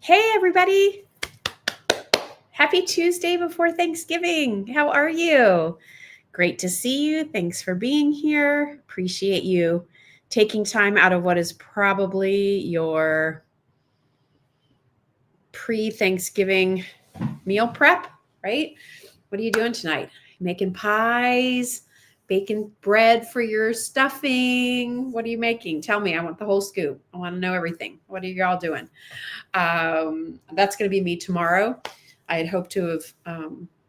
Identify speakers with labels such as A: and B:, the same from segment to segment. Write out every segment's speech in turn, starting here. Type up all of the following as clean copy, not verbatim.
A: Hey, everybody. Happy Tuesday before Thanksgiving. How are you? Great to see you. Thanks for being here. Appreciate you taking time out of what is probably your pre-Thanksgiving meal prep, right? What are you doing tonight? Making pies, baking bread for your stuffing. What are you making? Tell me. I want the whole scoop. I want to know everything. What are y'all doing? That's going to be me tomorrow. I had hoped to have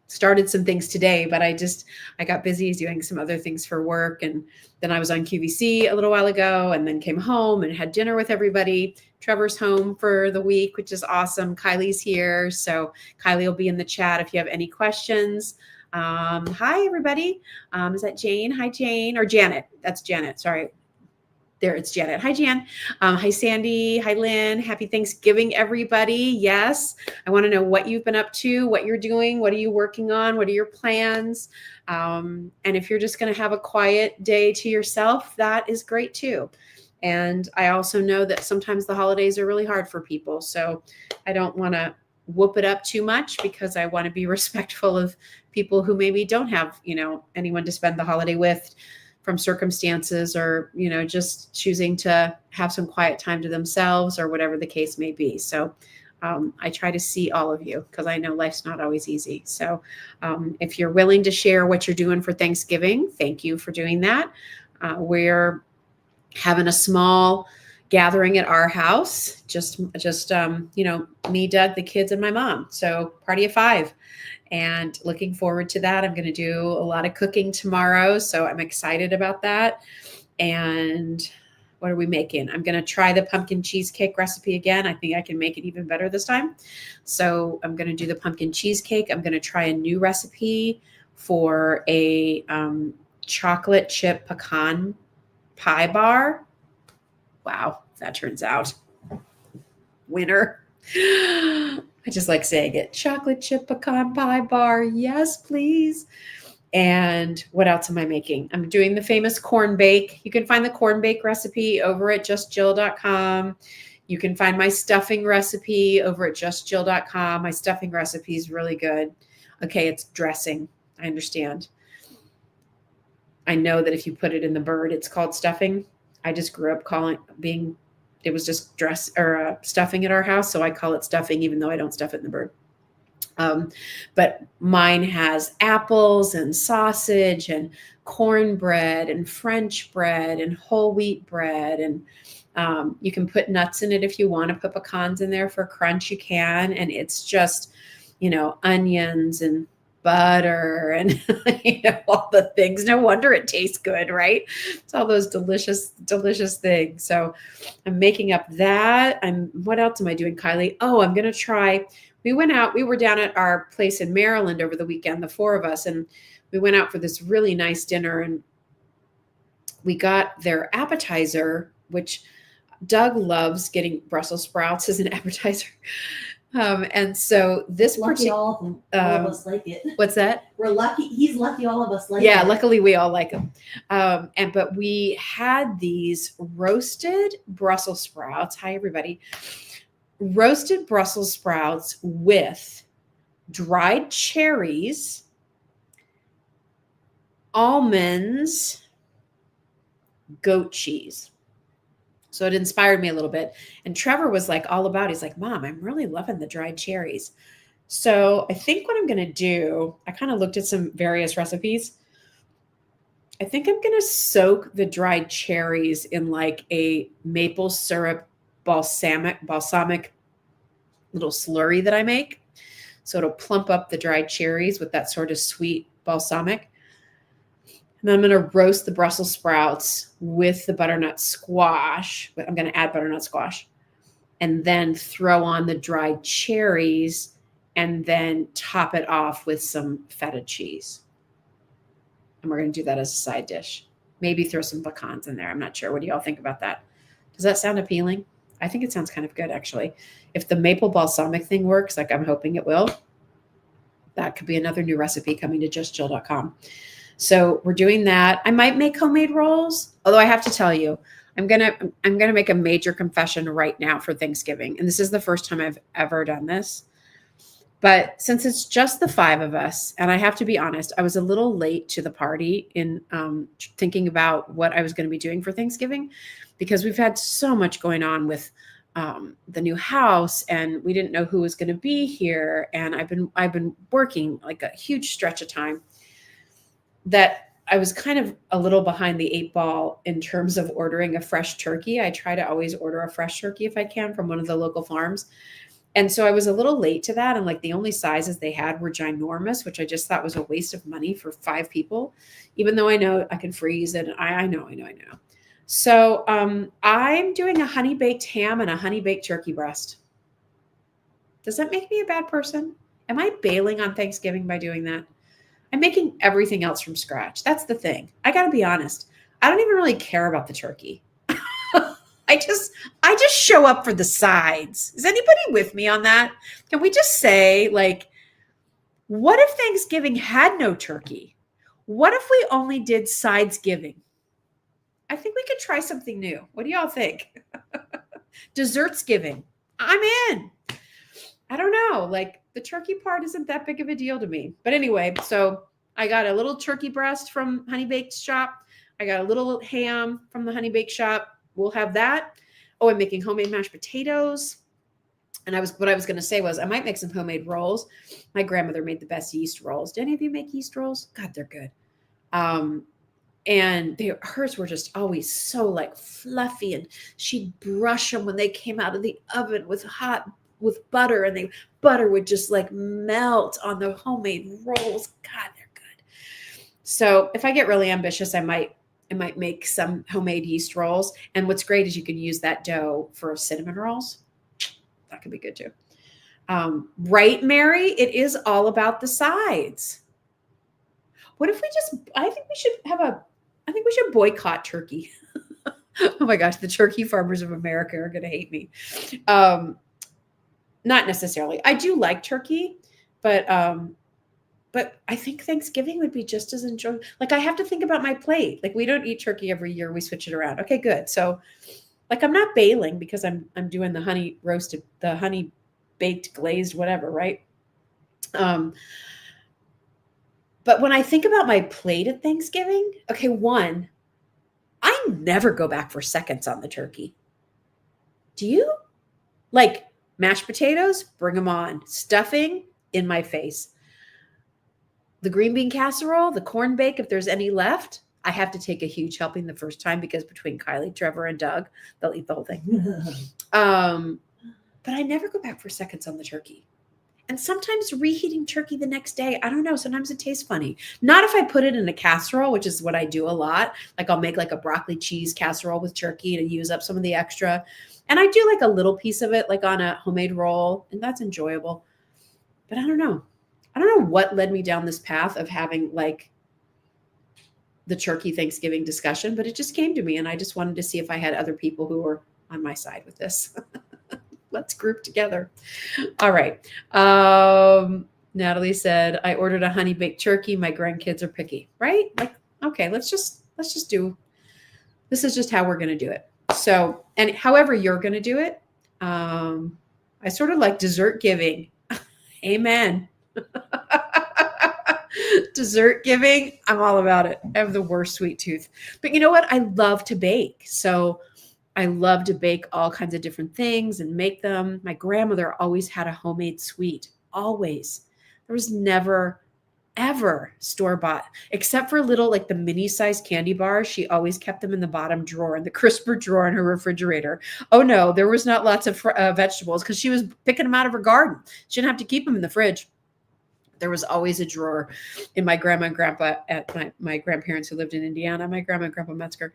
A: started some things today, but I got busy doing some other things for work. And then I was on QVC a little while ago and then came home and had dinner with everybody. Trevor's home for the week, which is awesome. Kylie's here. So Kylie will be in the chat if you have any questions. Hi, everybody. Is that Jane? Hi, Jane. Or Janet. That's Janet. Sorry. There, it's Janet. Hi, Jan. Hi, Sandy. Hi, Lynn. Happy Thanksgiving, everybody. Yes, I want to know what you've been up to, what you're doing, what are you working on, what are your plans? And if you're just going to have a quiet day to yourself, that is great too. And I also know that sometimes the holidays are really hard for people. So I don't want to whoop it up too much because I want to be respectful of people who maybe don't have, anyone to spend the holiday with from circumstances or, just choosing to have some quiet time to themselves or whatever the case may be. So I try to see all of you because I know life's not always easy. So if you're willing to share what you're doing for Thanksgiving, thank you for doing that. We're having a small gathering at our house, just me, Doug, the kids, and my mom. So party of 5. And looking forward to that. I'm going to do a lot of cooking tomorrow. So I'm excited about that. And what are we making? I'm going to try the pumpkin cheesecake recipe again. I think I can make it even better this time. So I'm going to do the pumpkin cheesecake. I'm going to try a new recipe for a chocolate chip pecan pie bar. Wow, that turns out winner. I just like saying it. Chocolate chip pecan pie bar. Yes, please. And what else am I making? I'm doing the famous corn bake. You can find the corn bake recipe over at justjill.com. You can find my stuffing recipe over at justjill.com. My stuffing recipe is really good. Okay, it's dressing. I understand. I know that if you put it in the bird, it's called stuffing. I just grew up it was just stuffing at our house. So I call it stuffing, even though I don't stuff it in the bird. But mine has apples and sausage and cornbread and French bread and whole wheat bread. And you can put nuts in it if you want to put pecans in there for crunch, you can. And it's just, onions and butter and all the things. No wonder it tastes good, right? It's all those delicious things. So I'm making up that. What else am I doing, Kylie? Oh, I'm gonna try. We were down at our place in Maryland over the weekend, the 4 of us, and we went out for this really nice dinner, and we got their appetizer, which Doug loves getting Brussels sprouts as an appetizer. And so this
B: lucky all of them. All of us like it.
A: What's that?
B: We're lucky. He's lucky. All of us like it.
A: Yeah, luckily we all like them. But we had these roasted Brussels sprouts. Hi, everybody. Roasted Brussels sprouts with dried cherries, almonds, goat cheese. So it inspired me a little bit. And Trevor was like all about, he's like, Mom, I'm really loving the dried cherries. So I think what I'm going to do, I kind of looked at some various recipes. I think I'm going to soak the dried cherries in like a maple syrup balsamic little slurry that I make. So it'll plump up the dried cherries with that sort of sweet balsamic. And I'm going to roast the Brussels sprouts with the butternut squash. I'm going to add butternut squash and then throw on the dried cherries and then top it off with some feta cheese. And we're going to do that as a side dish. Maybe throw some pecans in there. I'm not sure. What do y'all think about that? Does that sound appealing? I think it sounds kind of good, actually. If the maple balsamic thing works, like I'm hoping it will, that could be another new recipe coming to justjill.com. So we're doing that. I might make homemade rolls, although I have to tell you, I'm gonna make a major confession right now for Thanksgiving, and this is the first time I've ever done this. But since it's just the five of us, and I have to be honest, I was a little late to the party in thinking about what I was going to be doing for Thanksgiving, because we've had so much going on with the new house, and we didn't know who was going to be here, and I've been working like a huge stretch of time that I was kind of a little behind the eight ball in terms of ordering a fresh turkey. I try to always order a fresh turkey if I can from one of the local farms. And so I was a little late to that. And like the only sizes they had were ginormous, which I just thought was a waste of money for 5 people, even though I know I can freeze it. I know. So I'm doing a honey baked ham and a honey baked turkey breast. Does that make me a bad person? Am I bailing on Thanksgiving by doing that? I'm making everything else from scratch. That's the thing. I got to be honest. I don't even really care about the turkey. I just show up for the sides. Is anybody with me on that? Can we just say, like, what if Thanksgiving had no turkey? What if we only did sides giving? I think we could try something new. What do y'all think? Desserts giving. I'm in. I don't know. Like, the turkey part isn't that big of a deal to me. But anyway, so I got a little turkey breast from Honey Baked Shop. I got a little ham from the Honey Baked Shop. We'll have that. Oh, I'm making homemade mashed potatoes. And what I was going to say was I might make some homemade rolls. My grandmother made the best yeast rolls. Do any of you make yeast rolls? God, they're good. And hers were just always so like fluffy, and she'd brush them when they came out of the oven with butter, and the butter would just like melt on the homemade rolls. God, they're good. So if I get really ambitious, I might make some homemade yeast rolls. And what's great is you can use that dough for cinnamon rolls. That could be good too. Right, Mary? It is all about the sides. What if I think we should boycott turkey. Oh my gosh, the turkey farmers of America are going to hate me. Not necessarily. I do like turkey, but I think Thanksgiving would be just as enjoyable. Like, I have to think about my plate. Like, we don't eat turkey every year. We switch it around. Okay, good. So like, I'm not bailing because I'm doing the honey roasted, the honey baked glazed, whatever. Right. But when I think about my plate at Thanksgiving, okay, one, I never go back for seconds on the turkey. Do you? Like, mashed potatoes, bring them on. Stuffing, in my face. The green bean casserole, the corn bake, if there's any left, I have to take a huge helping the first time because between Kylie, Trevor, and Doug, they'll eat the whole thing. But I never go back for seconds on the turkey. And sometimes reheating turkey the next day, I don't know, sometimes it tastes funny. Not if I put it in a casserole, which is what I do a lot. Like, I'll make like a broccoli cheese casserole with turkey to use up some of the extra. And I do like a little piece of it, like on a homemade roll, and that's enjoyable. But I don't know. I don't know what led me down this path of having like the turkey Thanksgiving discussion, but it just came to me, and I just wanted to see if I had other people who were on my side with this. Let's group together. All right. Natalie said, I ordered a honey baked turkey. My grandkids are picky, right? Like, okay, let's just do, this is just how we're going to do it. So, and however you're going to do it, I sort of like dessert giving. Amen. Dessert giving, I'm all about it. I have the worst sweet tooth. But you know what? I love to bake. So I love to bake all kinds of different things and make them. My grandmother always had a homemade sweet. Always. There was never, ever store-bought, except for little, like the mini-sized candy bars. She always kept them in the bottom drawer, in the crisper drawer in her refrigerator. Oh no, there was not lots of vegetables because she was picking them out of her garden. She didn't have to keep them in the fridge. There was always a drawer in my grandma and grandpa at my grandparents who lived in Indiana, my grandma and grandpa Metzger.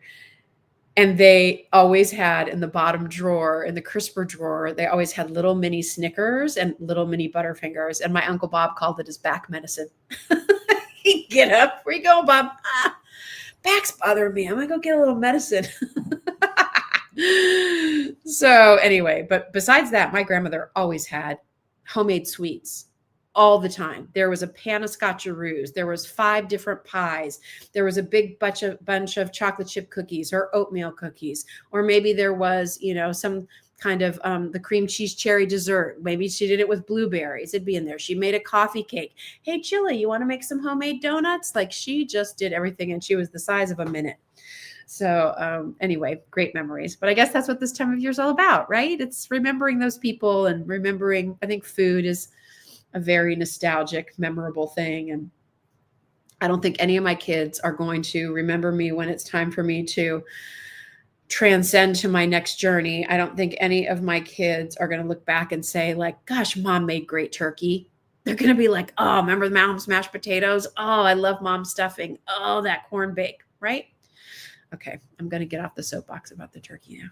A: And they always had in the bottom drawer, in the crisper drawer, they always had little mini Snickers and little mini Butterfingers. And my Uncle Bob called it his back medicine. He'd get up. Where you going, Bob? Back's bothering me. I'm going to go get a little medicine. So anyway, but besides that, my grandmother always had homemade sweets. all the time. There was a pan of scotcheroos. There was 5 different pies. There was a big bunch of chocolate chip cookies or oatmeal cookies, or maybe there was, some kind of the cream cheese cherry dessert. Maybe she did it with blueberries. It'd be in there. She made a coffee cake. Hey, Chili, you want to make some homemade donuts? Like, she just did everything, and she was the size of a minute. So anyway, great memories. But I guess that's what this time of year is all about, right? It's remembering those people and remembering. I think food is a very nostalgic, memorable thing. And I don't think any of my kids are going to remember me when it's time for me to transcend to my next journey. I don't think any of my kids are going to look back and say, like, gosh, Mom made great turkey. They're going to be like, oh, remember Mom's mashed potatoes? Oh, I love Mom's stuffing. Oh, that corn bake, right? Okay, I'm going to get off the soapbox about the turkey now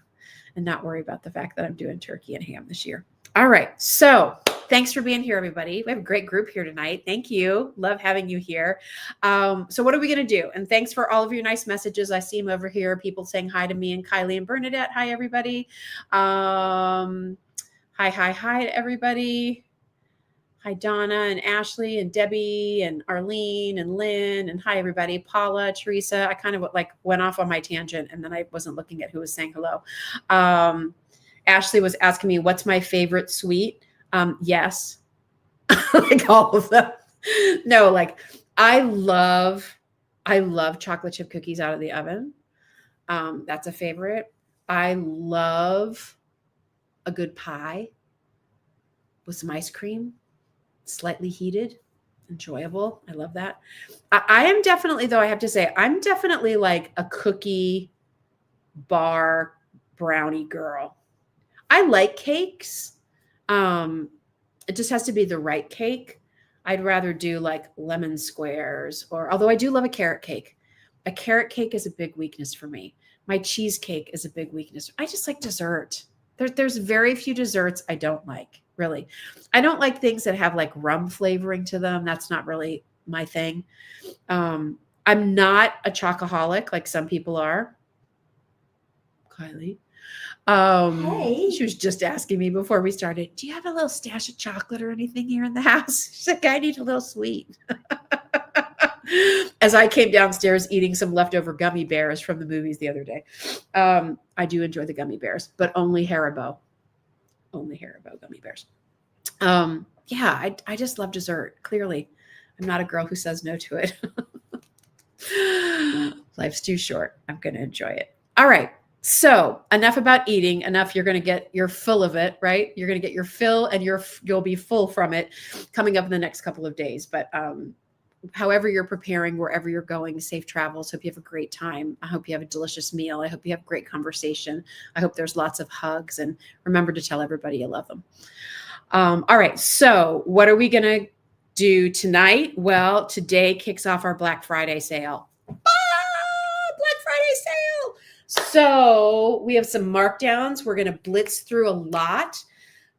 A: and not worry about the fact that I'm doing turkey and ham this year. All right, so thanks for being here, everybody. We have a great group here tonight. Thank you. Love having you here. So what are we going to do? And thanks for all of your nice messages. I see them over here. People saying hi to me and Kylie and Bernadette. Hi, everybody. Hi to everybody. Hi, Donna and Ashley and Debbie and Arlene and Lynn. And hi, everybody. Paula, Teresa. I kind of went off on my tangent, and then I wasn't looking at who was saying hello. Ashley was asking me, what's my favorite sweet? Yes. Like all of them. No, like I love chocolate chip cookies out of the oven. That's a favorite. I love a good pie with some ice cream. Slightly heated, enjoyable. I love that. I am definitely, though, I have to say, I'm definitely like a cookie bar brownie girl. I like cakes. It just has to be the right cake. I'd rather do like lemon squares, although I do love a carrot cake. A carrot cake is a big weakness for me. My cheesecake is a big weakness. I just like dessert. There's very few desserts I don't like. Really. I don't like things that have like rum flavoring to them. That's not really my thing. I'm not a chocoholic like some people are. Kylie.
B: Hey.
A: She was just asking me before we started, do you have a little stash of chocolate or anything here in the house? She's like, I need a little sweet. As I came downstairs eating some leftover gummy bears from the movies the other day. I do enjoy the gummy bears, but only Haribo. Only Haribo gummy bears. Yeah, I just love dessert. Clearly, I'm not a girl who says no to it. Life's too short. I'm going to enjoy it. All right. So enough about eating. Enough. You're full of it, right? You're going to get your fill, and you'll be full from it coming up in the next couple of days. But however you're preparing, wherever you're going, safe travels. Hope you have a great time. I hope you have a delicious meal. I hope you have great conversation. I hope there's lots of hugs, and remember to tell everybody you love them. All right. So what are we going to do tonight? Well, today kicks off our Black Friday sale. Black Friday sale. So we have some markdowns. We're going to blitz through a lot.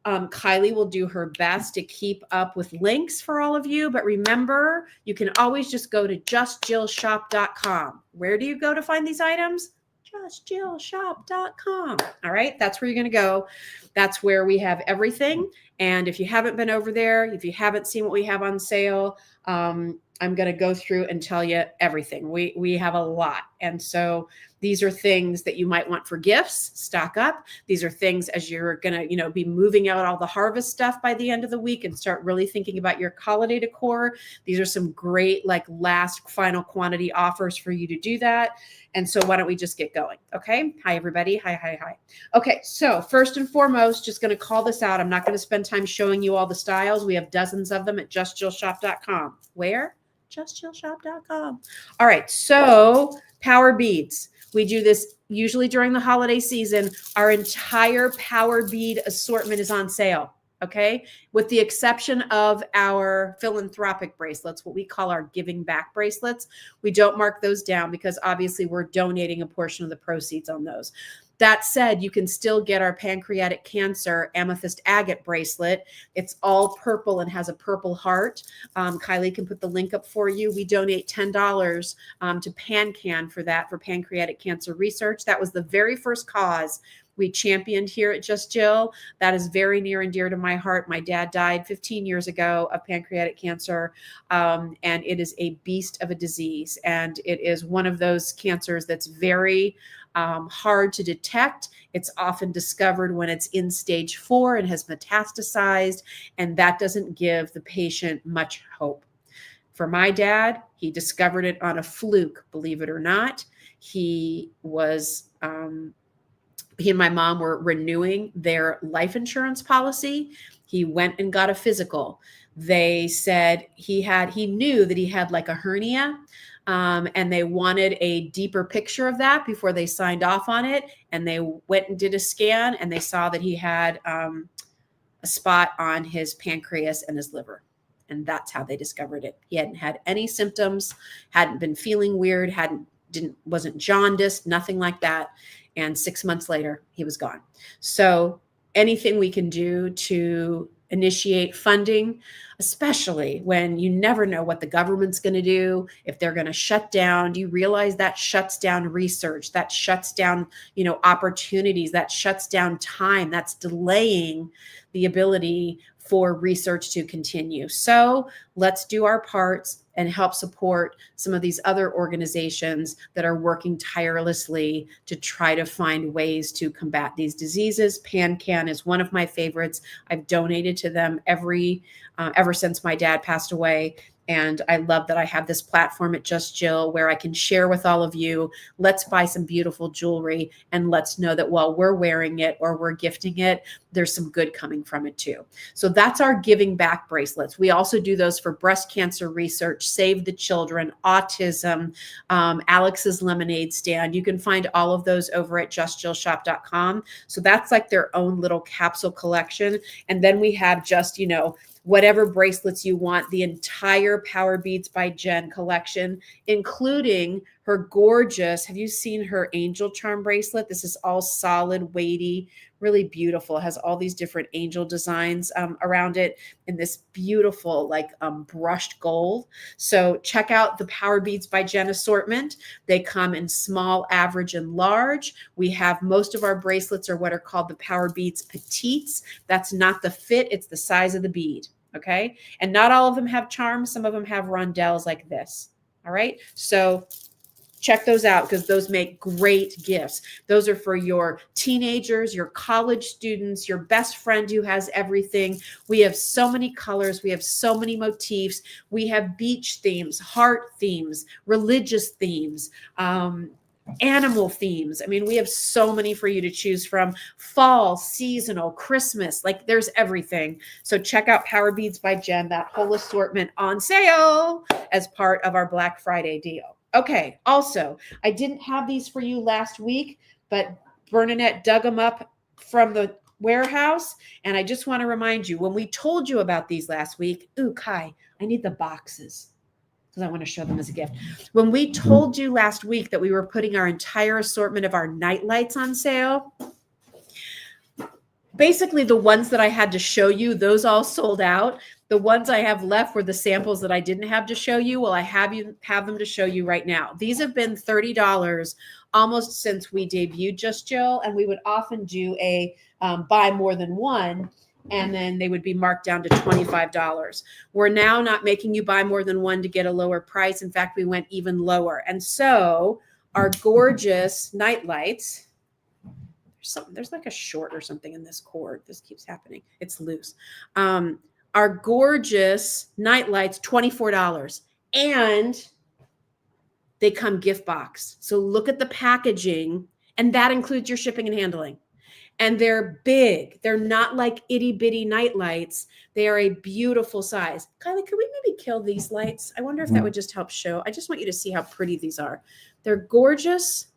A: Kylie will do her best to keep up with links for all of you. But remember, you can always just go to justjillshop.com. Where do you go to find these items? justjillshop.com. All right. That's where you're going to go. That's where we have everything. And if you haven't been over there, if you haven't seen what we have on sale, I'm going to go through and tell you everything. We have a lot. And so these are things that you might want for gifts, stock up. These are things as you're going to, be moving out all the harvest stuff by the end of the week and start really thinking about your holiday decor. These are some great, last final quantity offers for you to do that. And so why don't we just get going? Okay. Hi, everybody. Hi. Okay. So first and foremost, just going to call this out. I'm not going to spend time showing you all the styles. We have dozens of them at justjillshop.com. Where? justjillshop.com. All right. So power beads. We do this usually during the holiday season. Our entire power bead assortment is on sale. Okay. With the exception of our philanthropic bracelets, what we call our giving back bracelets. We don't mark those down because obviously we're donating a portion of the proceeds on those. That said, you can still get our pancreatic cancer amethyst agate bracelet. It's all purple and has a purple heart. Kylie can put the link up for you. We donate $10 to PanCan for that, for pancreatic cancer research. That was the very first cause we championed here at Just Jill. That is very near and dear to my heart. My dad died 15 years ago of pancreatic cancer, and it is a beast of a disease. And it is one of those cancers that's very hard to detect. It's often discovered when it's in stage 4 and has metastasized, and that doesn't give the patient much hope. For my dad, he discovered it on a fluke, believe it or not. He and my mom were renewing their life insurance policy. He went and got a physical. They said he knew that he had like a hernia, and they wanted a deeper picture of that before they signed off on it. And they went and did a scan, and they saw that he had a spot on his pancreas and his liver. And that's how they discovered it. He hadn't had any symptoms, hadn't been feeling weird, wasn't jaundiced, nothing like that. And 6 months later, he was gone. So anything we can do to initiate funding, especially when you never know what the government's going to do, if they're going to shut down. Do you realize that shuts down research? That shuts down, opportunities. That shuts down time. That's delaying the ability for research to continue. So let's do our parts and help support some of these other organizations that are working tirelessly to try to find ways to combat these diseases. PanCan is one of my favorites. I've donated to them ever since my dad passed away. And I love that I have this platform at Just Jill where I can share with all of you. Let's buy some beautiful jewelry, and let's know that while we're wearing it or we're gifting it, there's some good coming from it too. So that's our giving back bracelets. We also do those for breast cancer research, Save the Children, autism, Alex's Lemonade Stand. You can find all of those over at justjillshop.com. So that's like their own little capsule collection. And then we have just, whatever bracelets you want, the entire Power Beads by Jen collection, including her gorgeous, have you seen her angel charm bracelet? This is all solid, weighty, really beautiful. It has all these different angel designs around it in this beautiful, brushed gold. So check out the Power Beads by Jen assortment. They come in small, average, and large. We have most of our bracelets are what are called the Power Beads Petites. That's not the fit, it's the size of the bead. Okay. And not all of them have charms. Some of them have rondelles like this. All right. So check those out because those make great gifts. Those are for your teenagers, your college students, your best friend who has everything. We have so many colors. We have so many motifs. We have beach themes, heart themes, religious themes, animal themes. I mean, we have so many for you to choose from. Fall, seasonal, Christmas, there's everything. So check out Power Beads by Jen, that whole assortment on sale as part of our Black Friday deal. Okay. Also, I didn't have these for you last week, but Bernadette dug them up from the warehouse. And I just want to remind you, when we told you about these last week, Kai, I need the boxes because I want to show them as a gift. When we told you last week that we were putting our entire assortment of our night lights on sale, basically the ones that I had to show you, those all sold out. The ones I have left were the samples that I didn't have to show you. Well, I have them to show you right now. These have been $30 almost since we debuted Just Jill, and we would often do a buy more than one, and then they would be marked down to $25. We're now not making you buy more than one to get a lower price. In fact, we went even lower. And so our gorgeous night lights, there's like a short or something in this cord. This keeps happening. It's loose. Our gorgeous night lights, $24. And they come gift box. So look at the packaging, and that includes your shipping and handling. And they're big. They're not like itty bitty night lights. They are a beautiful size. Kylie, could we maybe kill these lights? I wonder if that would just help show. I just want you to see how pretty these are. They're gorgeous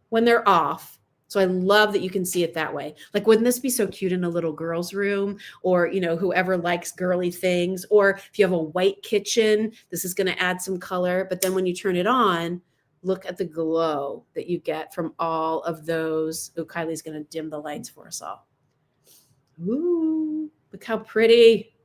A: when they're off. So I love that you can see it that way. Wouldn't this be so cute in a little girl's room, or, whoever likes girly things, or if you have a white kitchen, this is going to add some color. But then when you turn it on, look at the glow that you get from all of those. Oh, Kylie's going to dim the lights for us all. Ooh, look how pretty.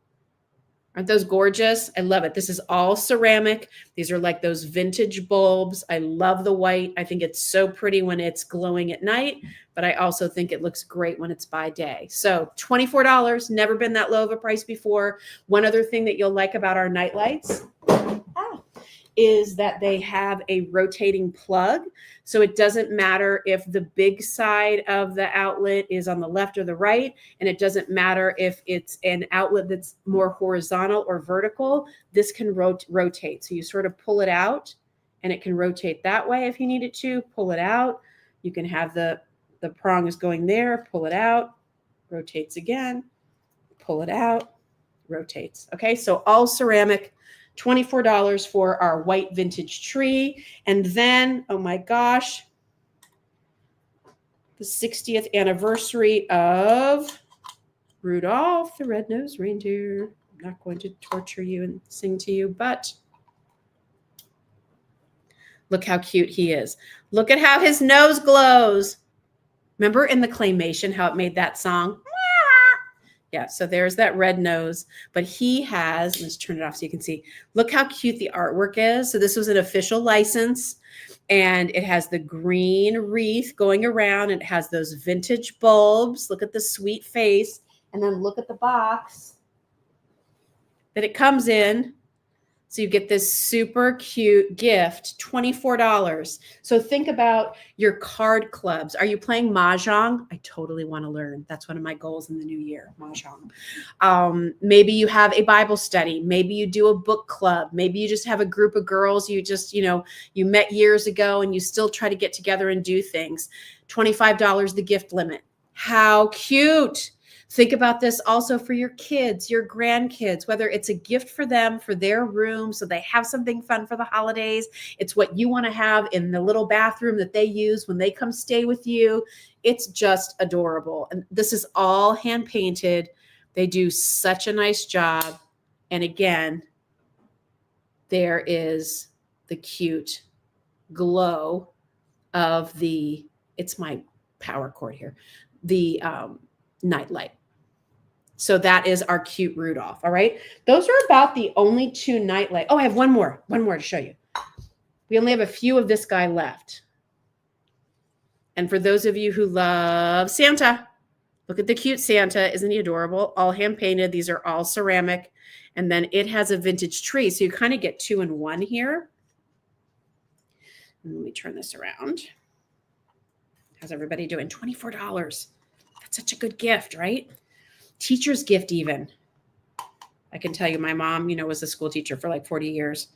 A: Aren't those gorgeous? I love it. This is all ceramic. These are like those vintage bulbs. I love the white. I think it's so pretty when it's glowing at night, but I also think it looks great when it's by day. So $24, never been that low of a price before. One other thing that you'll like about our night lights is that they have a rotating plug. So it doesn't matter if the big side of the outlet is on the left or the right, and it doesn't matter if it's an outlet that's more horizontal or vertical. This can rotate. So you sort of pull it out and it can rotate that way if you need it to. Pull it out. You can have the prongs going there, pull it out, rotates again, pull it out, rotates. Okay, so all ceramic. $24 for our white vintage tree. And then, oh my gosh, the 60th anniversary of Rudolph the Red-Nosed Reindeer. I'm not going to torture you and sing to you, but look how cute he is. Look at how his nose glows. Remember in the claymation how it made that song? Yeah, so there's that red nose, but he has, let's turn it off so you can see, look how cute the artwork is. So this was an official license, and it has the green wreath going around, and it has those vintage bulbs. Look at the sweet face, and then look at the box that it comes in. So you get this super cute gift, $24. So think about your card clubs. Are you playing Mahjong? I totally want to learn. That's one of my goals in the new year, Mahjong. Maybe you have a Bible study. Maybe you do a book club. Maybe you just have a group of girls you just, you met years ago and you still try to get together and do things. $25 the gift limit. How cute. Think about this also for your kids, your grandkids, whether it's a gift for them, for their room, so they have something fun for the holidays. It's what you want to have in the little bathroom that they use when they come stay with you. It's just adorable. And this is all hand painted. They do such a nice job. And again, there is the cute glow of it's my power cord here, the nightlight. So that is our cute Rudolph. All right. Those are about the only two nightlight. Oh, I have one more to show you. We only have a few of this guy left. And for those of you who love Santa, look at the cute Santa. Isn't he adorable? All hand painted. These are all ceramic. And then it has a vintage tree. So you kind of get 2 in 1 here. And let me turn this around. How's everybody doing? $24. That's such a good gift, right? Teacher's gift even. I can tell you my mom, was a school teacher for like 40 years.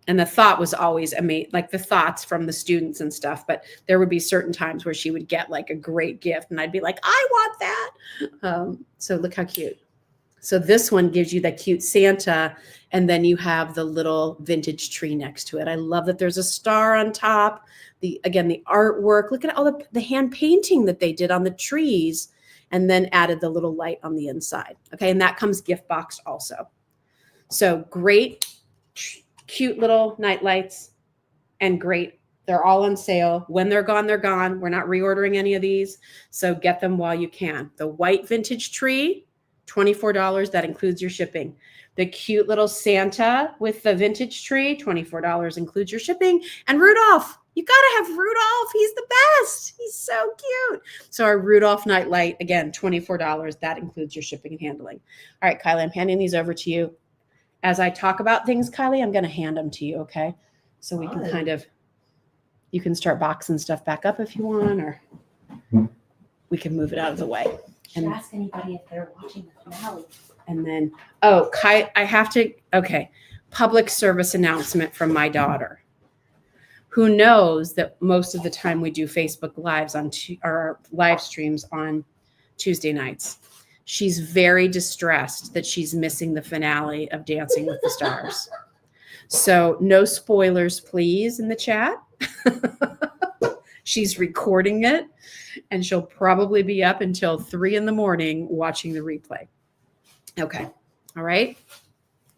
A: And the thought was always amazing, like the thoughts from the students and stuff. But there would be certain times where she would get like a great gift and I'd be like, I want that. So look how cute. So this one gives you that cute Santa. And then you have the little vintage tree next to it. I love that there's a star on top. The artwork, look at all the hand painting that they did on the trees and then added the little light on the inside. Okay. And that comes gift boxed also. So great, cute little night lights and great. They're all on sale. When they're gone, they're gone. We're not reordering any of these. So get them while you can. The white vintage tree, $24. That includes your shipping. The cute little Santa with the vintage tree, $24 includes your shipping. And Rudolph, you got to have Rudolph. He's the best. He's so cute. So our Rudolph nightlight, again, $24. That includes your shipping and handling. All right, Kylie, I'm handing these over to you. As I talk about things, Kylie, I'm going to hand them to you, okay? So we can you can start boxing stuff back up if you want, or we can move it out of the way.
B: Should ask anybody if they're watching the finale.
A: And then, public service announcement from my daughter, who knows that most of the time we do Facebook Lives or live streams on Tuesday nights. She's very distressed that she's missing the finale of Dancing with the Stars. So no spoilers, please, in the chat. She's recording it, and she'll probably be up until 3 a.m. watching the replay. Okay. All right.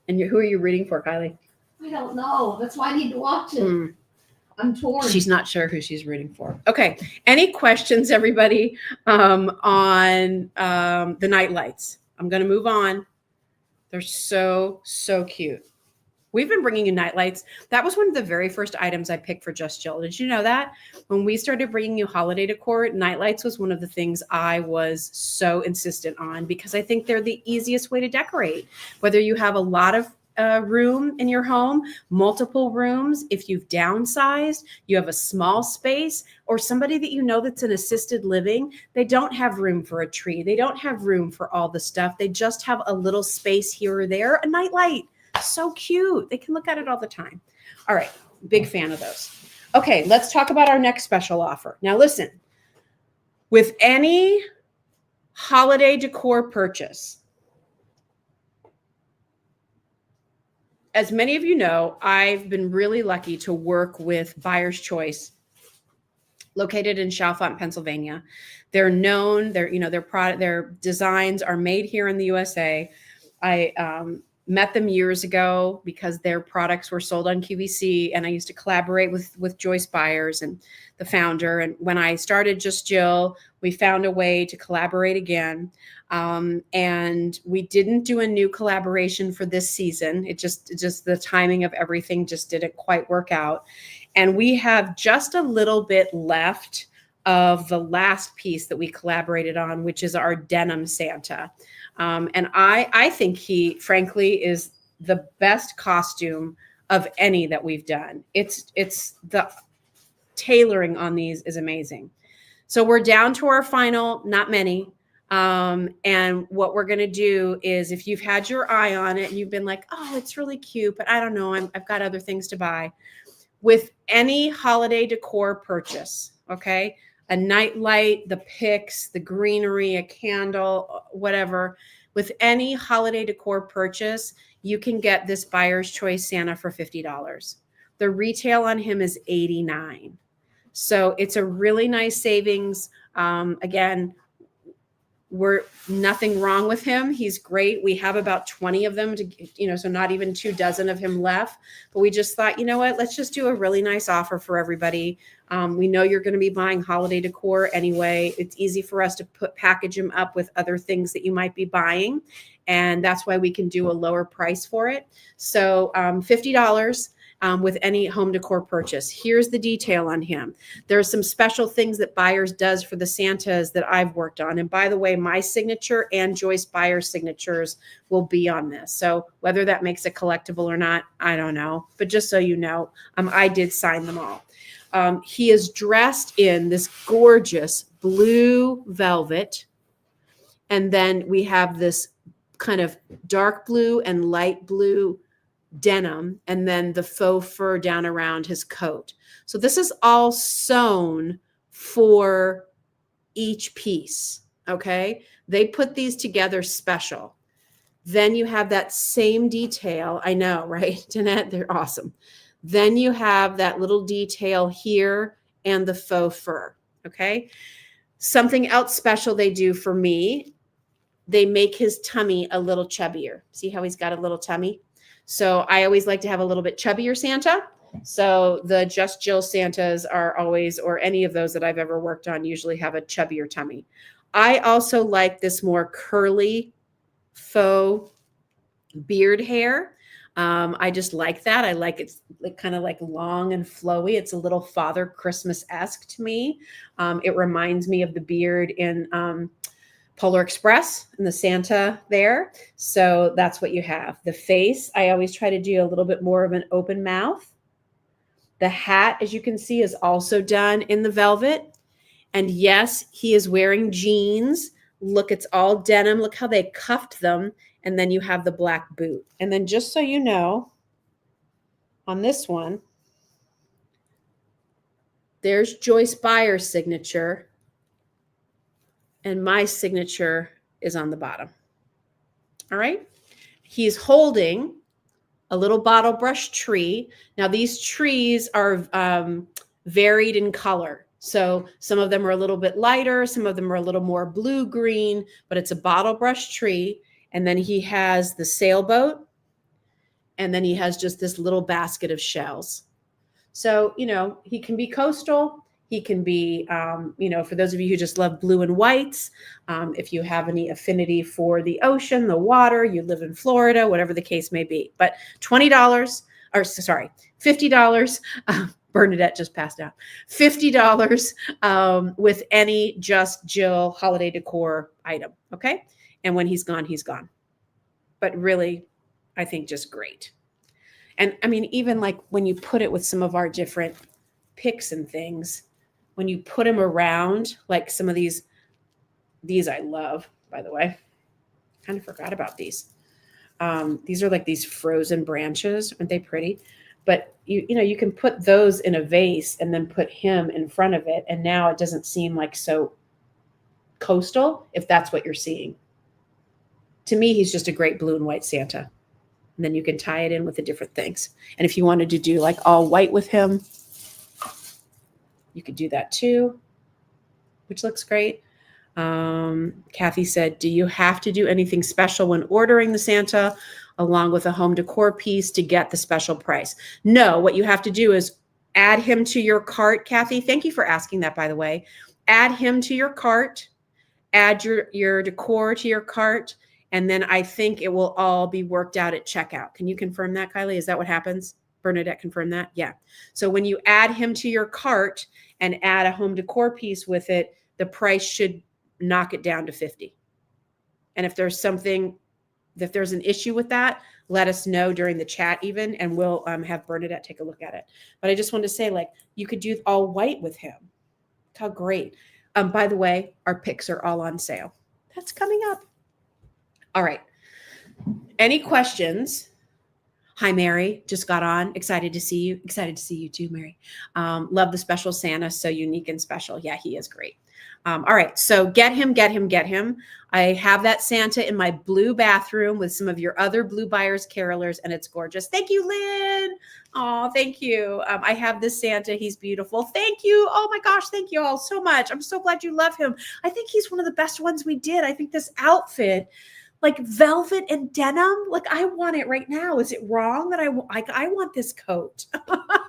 A: And who are you reading for, Kylie?
B: I don't know. That's why I need to watch it. I'm torn.
A: She's not sure who she's rooting for. Okay. Any questions, everybody, on the night lights? I'm going to move on. They're so, so cute. We've been bringing you night lights. That was one of the very first items I picked for Just Jill. Did you know that? When we started bringing you holiday decor, night lights was one of the things I was so insistent on because I think they're the easiest way to decorate. Whether you have a lot of room in your home, multiple rooms, if you've downsized, you have a small space, or somebody that you know that's in assisted living, they don't have room for a tree. They don't have room for all the stuff. They just have a little space here or there, a night light. So cute. They can look at it all the time. All right. Big fan of those. Okay. Let's talk about our next special offer. Now, listen, with any holiday decor purchase, as many of you know, I've been really lucky to work with Buyer's Choice, located in Chalfont, Pennsylvania. They're known, their designs are made here in the USA. I met them years ago because their products were sold on QVC, and I used to collaborate with Joyce Byers and the founder. And when I started Just Jill, we found a way to collaborate again. And we didn't do a new collaboration for this season. It just the timing of everything just didn't quite work out. And we have just a little bit left of the last piece that we collaborated on, which is our denim Santa. And I think he, frankly, is the best costume of any that we've done. It's the tailoring on these is amazing. So we're down to our final, not many. And what we're going to do is, if you've had your eye on it and you've been like, oh, it's really cute, but I don't know, I've got other things to buy. With any holiday decor purchase, okay, a night light, the picks, the greenery, a candle, whatever, with any holiday decor purchase, you can get this Buyer's Choice Santa for $50. The retail on him is $89. So it's a really nice savings. Again, we're nothing wrong with him. He's great. We have about 20 of them so not even 2 dozen of him left, but we just thought, you know what, let's just do a really nice offer for everybody. We know you're going to be buying holiday decor anyway. It's easy for us to package them up with other things that you might be buying. And that's why we can do a lower price for it. So $50. With any home decor purchase. Here's the detail on him. There are some special things that Byers does for the Santas that I've worked on. And by the way, my signature and Joyce Byers signatures will be on this. So whether that makes it collectible or not, I don't know. But just so you know, I did sign them all. He is dressed in this gorgeous blue velvet. And then we have this kind of dark blue and light blue denim, and then the faux fur down around his coat. So this is all sewn for each piece. Okay. They put these together special. Then you have that same detail. I know, right, Jeanette? They're awesome. Then you have that little detail here and the faux fur. Okay. Something else special they do for me, they make his tummy a little chubbier. See how he's got a little tummy? So I always like to have a little bit chubbier Santa. So the Just Jill Santas are always, or any of those that I've ever worked on, usually have a chubbier tummy. I also like this more curly faux beard hair. I just like that. I like it's kind of like long and flowy. It's a little Father Christmas-esque to me. It reminds me of the beard in Polar Express and the Santa there. So that's what you have. The face, I always try to do a little bit more of an open mouth. The hat, as you can see, is also done in the velvet. And yes, he is wearing jeans. Look, it's all denim. Look how they cuffed them. And then you have the black boot. And then just so you know, on this one, there's Joyce Byers' signature. And my signature is on the bottom. All right. He's holding a little bottle brush tree. Now these trees are varied in color. So some of them are a little bit lighter. Some of them are a little more blue-green, but it's a bottle brush tree. And then he has the sailboat. And then he has just this little basket of shells. So, he can be coastal. He can be, for those of you who just love blue and whites, if you have any affinity for the ocean, the water, you live in Florida, whatever the case may be. But $20, or sorry, $50. Bernadette just passed out. $50 with any Just Jill holiday decor item. Okay. And when he's gone, he's gone. But really, I think just great. And I mean, even like when you put it with some of our different picks and things, when you put them around, like some of these I love, by the way. Kind of forgot about these. These are like these frozen branches. Aren't they pretty? But you can put those in a vase and then put him in front of it. And now it doesn't seem like so coastal, if that's what you're seeing. To me, he's just a great blue and white Santa. And then you can tie it in with the different things. And if you wanted to do like all white with him, you could do that too, which looks great. Kathy said, do you have to do anything special when ordering the Santa along with a home decor piece to get the special price? No, what you have to do is add him to your cart, Kathy. Thank you for asking that, by the way. Add him to your cart, add your decor to your cart, and then I think it will all be worked out at checkout. Can you confirm that, Kylie? Is that what happens? Bernadette confirmed that? Yeah. So when you add him to your cart and add a home decor piece with it, the price should knock it down to $50. And if there's an issue with that, let us know during the chat even, and we'll have Bernadette take a look at it. But I just wanted to say, like, you could do all white with him. How great. By the way, our picks are all on sale. That's coming up. All right. Any questions? Hi, Mary. Just got on. Excited to see you. Excited to see you too, Mary. Love the special Santa. So unique and special. Yeah, he is great. All right. So get him. I have that Santa in my blue bathroom with some of your other Blue Buyers carolers, and it's gorgeous. Thank you, Lynn. Oh, thank you. I have this Santa. He's beautiful. Thank you. Oh my gosh. Thank you all so much. I'm so glad you love him. I think he's one of the best ones we did. I think this outfit, like velvet and denim, like I want it right now. Is it wrong that I want this coat?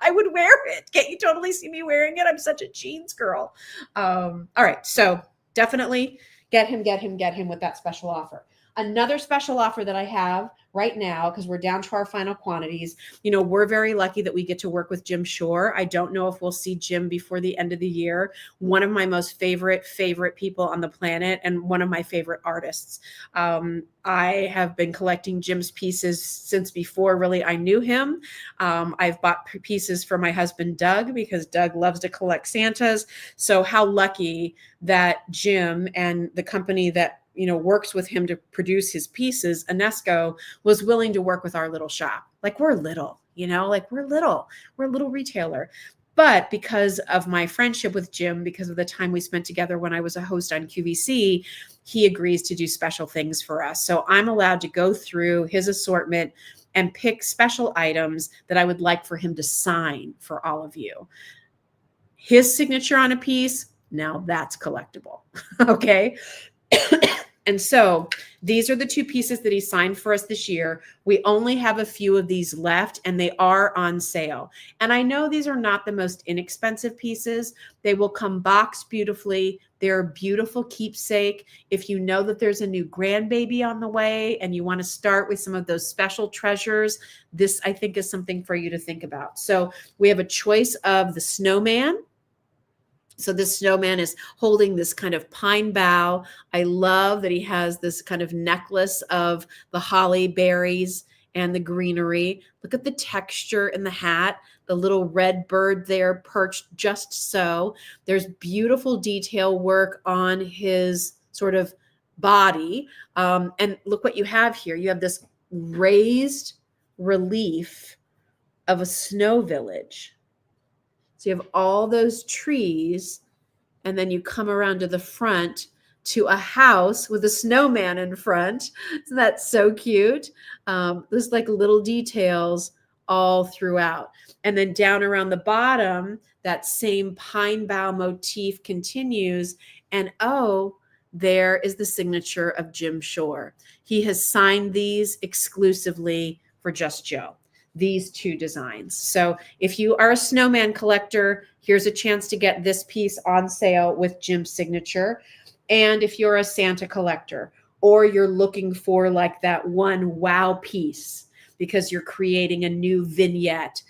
A: I would wear it. Can't you totally see me wearing it? I'm such a jeans girl. All right. So definitely get him with that special offer. Another special offer that I have right now, because we're down to our final quantities, we're very lucky that we get to work with Jim Shore. I don't know if we'll see Jim before the end of the year. One of my most favorite people on the planet and one of my favorite artists. I have been collecting Jim's pieces since before really I knew him. I've bought pieces for my husband, Doug, because Doug loves to collect Santas. So how lucky that Jim and the company that works with him to produce his pieces, Enesco, was willing to work with our little shop. Like we're little, we're a little retailer. But because of my friendship with Jim, because of the time we spent together when I was a host on QVC, he agrees to do special things for us. So I'm allowed to go through his assortment and pick special items that I would like for him to sign for all of you. His signature on a piece, now that's collectible. Okay. And so these are the two pieces that he signed for us this year. We only have a few of these left and they are on sale. And I know these are not the most inexpensive pieces. They will come boxed beautifully. They're a beautiful keepsake. If you know that there's a new grandbaby on the way and you want to start with some of those special treasures, this I think is something for you to think about. So we have a choice of the snowman. So this snowman is holding this kind of pine bough. I love that he has this kind of necklace of the holly berries and the greenery. Look at the texture in the hat, the little red bird there perched just so. There's beautiful detail work on his sort of body. And look what you have here. You have this raised relief of a snow village. So you have all those trees, and then you come around to the front to a house with a snowman in front. So that's so cute. There's like little details all throughout. And then down around the bottom, that same pine bough motif continues. And there is the signature of Jim Shore. He has signed these exclusively for Just Joe. these two designs. So if you are a snowman collector, here's a chance to get this piece on sale with Jim's signature. And if you're a Santa collector, or you're looking for like that one wow piece because you're creating a new vignette,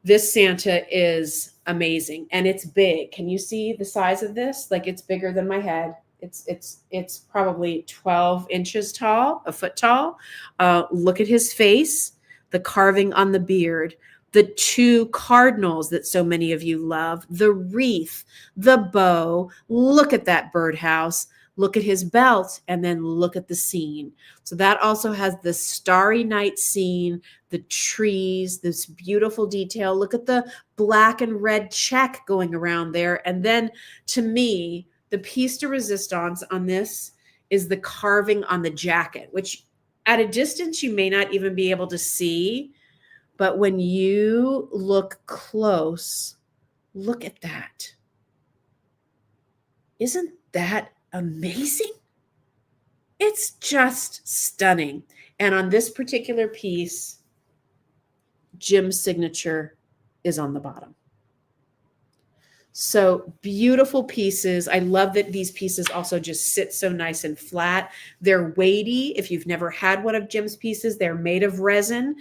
A: this Santa is amazing, and it's big. Can you see the size of this? Like, it's bigger than my head. It's probably 12 inches tall, a foot tall. Look at his face, the carving on the beard, the two cardinals that so many of you love, the wreath, the bow. Look at that birdhouse. Look at his belt, and then look at the scene. So that also has the starry night scene, the trees, this beautiful detail. Look at the black and red check going around there. And then, to me, the piece de resistance on this is the carving on the jacket, which at a distance you may not even be able to see. But when you look close, look at that. Isn't that amazing? It's just stunning. And on this particular piece, Jim's signature is on the bottom. So beautiful pieces. I love that these pieces also just sit so nice and flat. They're weighty. If you've never had one of Jim's pieces, they're made of resin,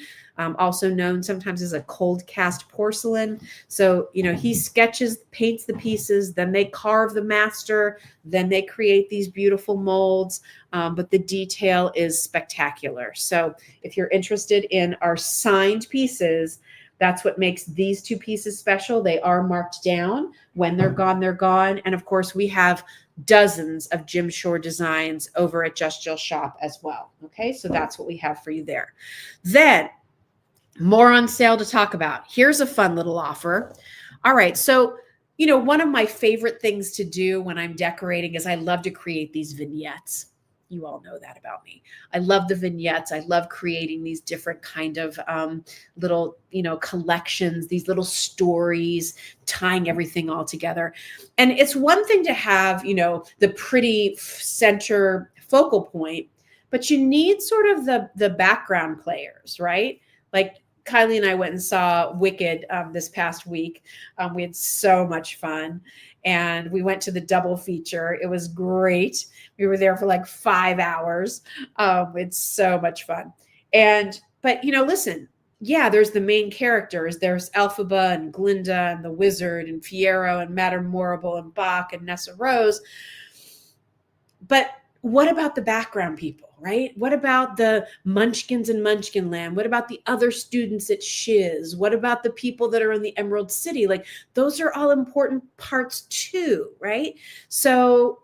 A: also known sometimes as a cold cast porcelain. So, he sketches, paints the pieces, then they carve the master, then they create these beautiful molds. But the detail is spectacular. So if you're interested in our signed pieces, that's what makes these two pieces special. They are marked down. When they're gone, they're gone. And of course, we have dozens of Jim Shore designs over at Just Jill Shop as well. Okay, so that's what we have for you there. Then, more on sale to talk about. Here's a fun little offer. All right, so one of my favorite things to do when I'm decorating is I love to create these vignettes. You all know that about me. I love the vignettes. I love creating these different kind of little, collections, these little stories, tying everything all together. And it's one thing to have, the pretty center focal point, but you need sort of the background players, right? Like Kylie and I went and saw Wicked this past week. We had so much fun. And we went to the double feature. It was great. We were there for like 5 hours. It's so much fun. But listen, yeah, there's the main characters. There's Elphaba and Glinda and the Wizard and Fiero and Madame Morrible and Bach and Nessa Rose. But what about the background people, right? What about the Munchkins in Munchkinland? What about the other students at Shiz? What about the people that are in the Emerald City? Like, those are all important parts too, right? So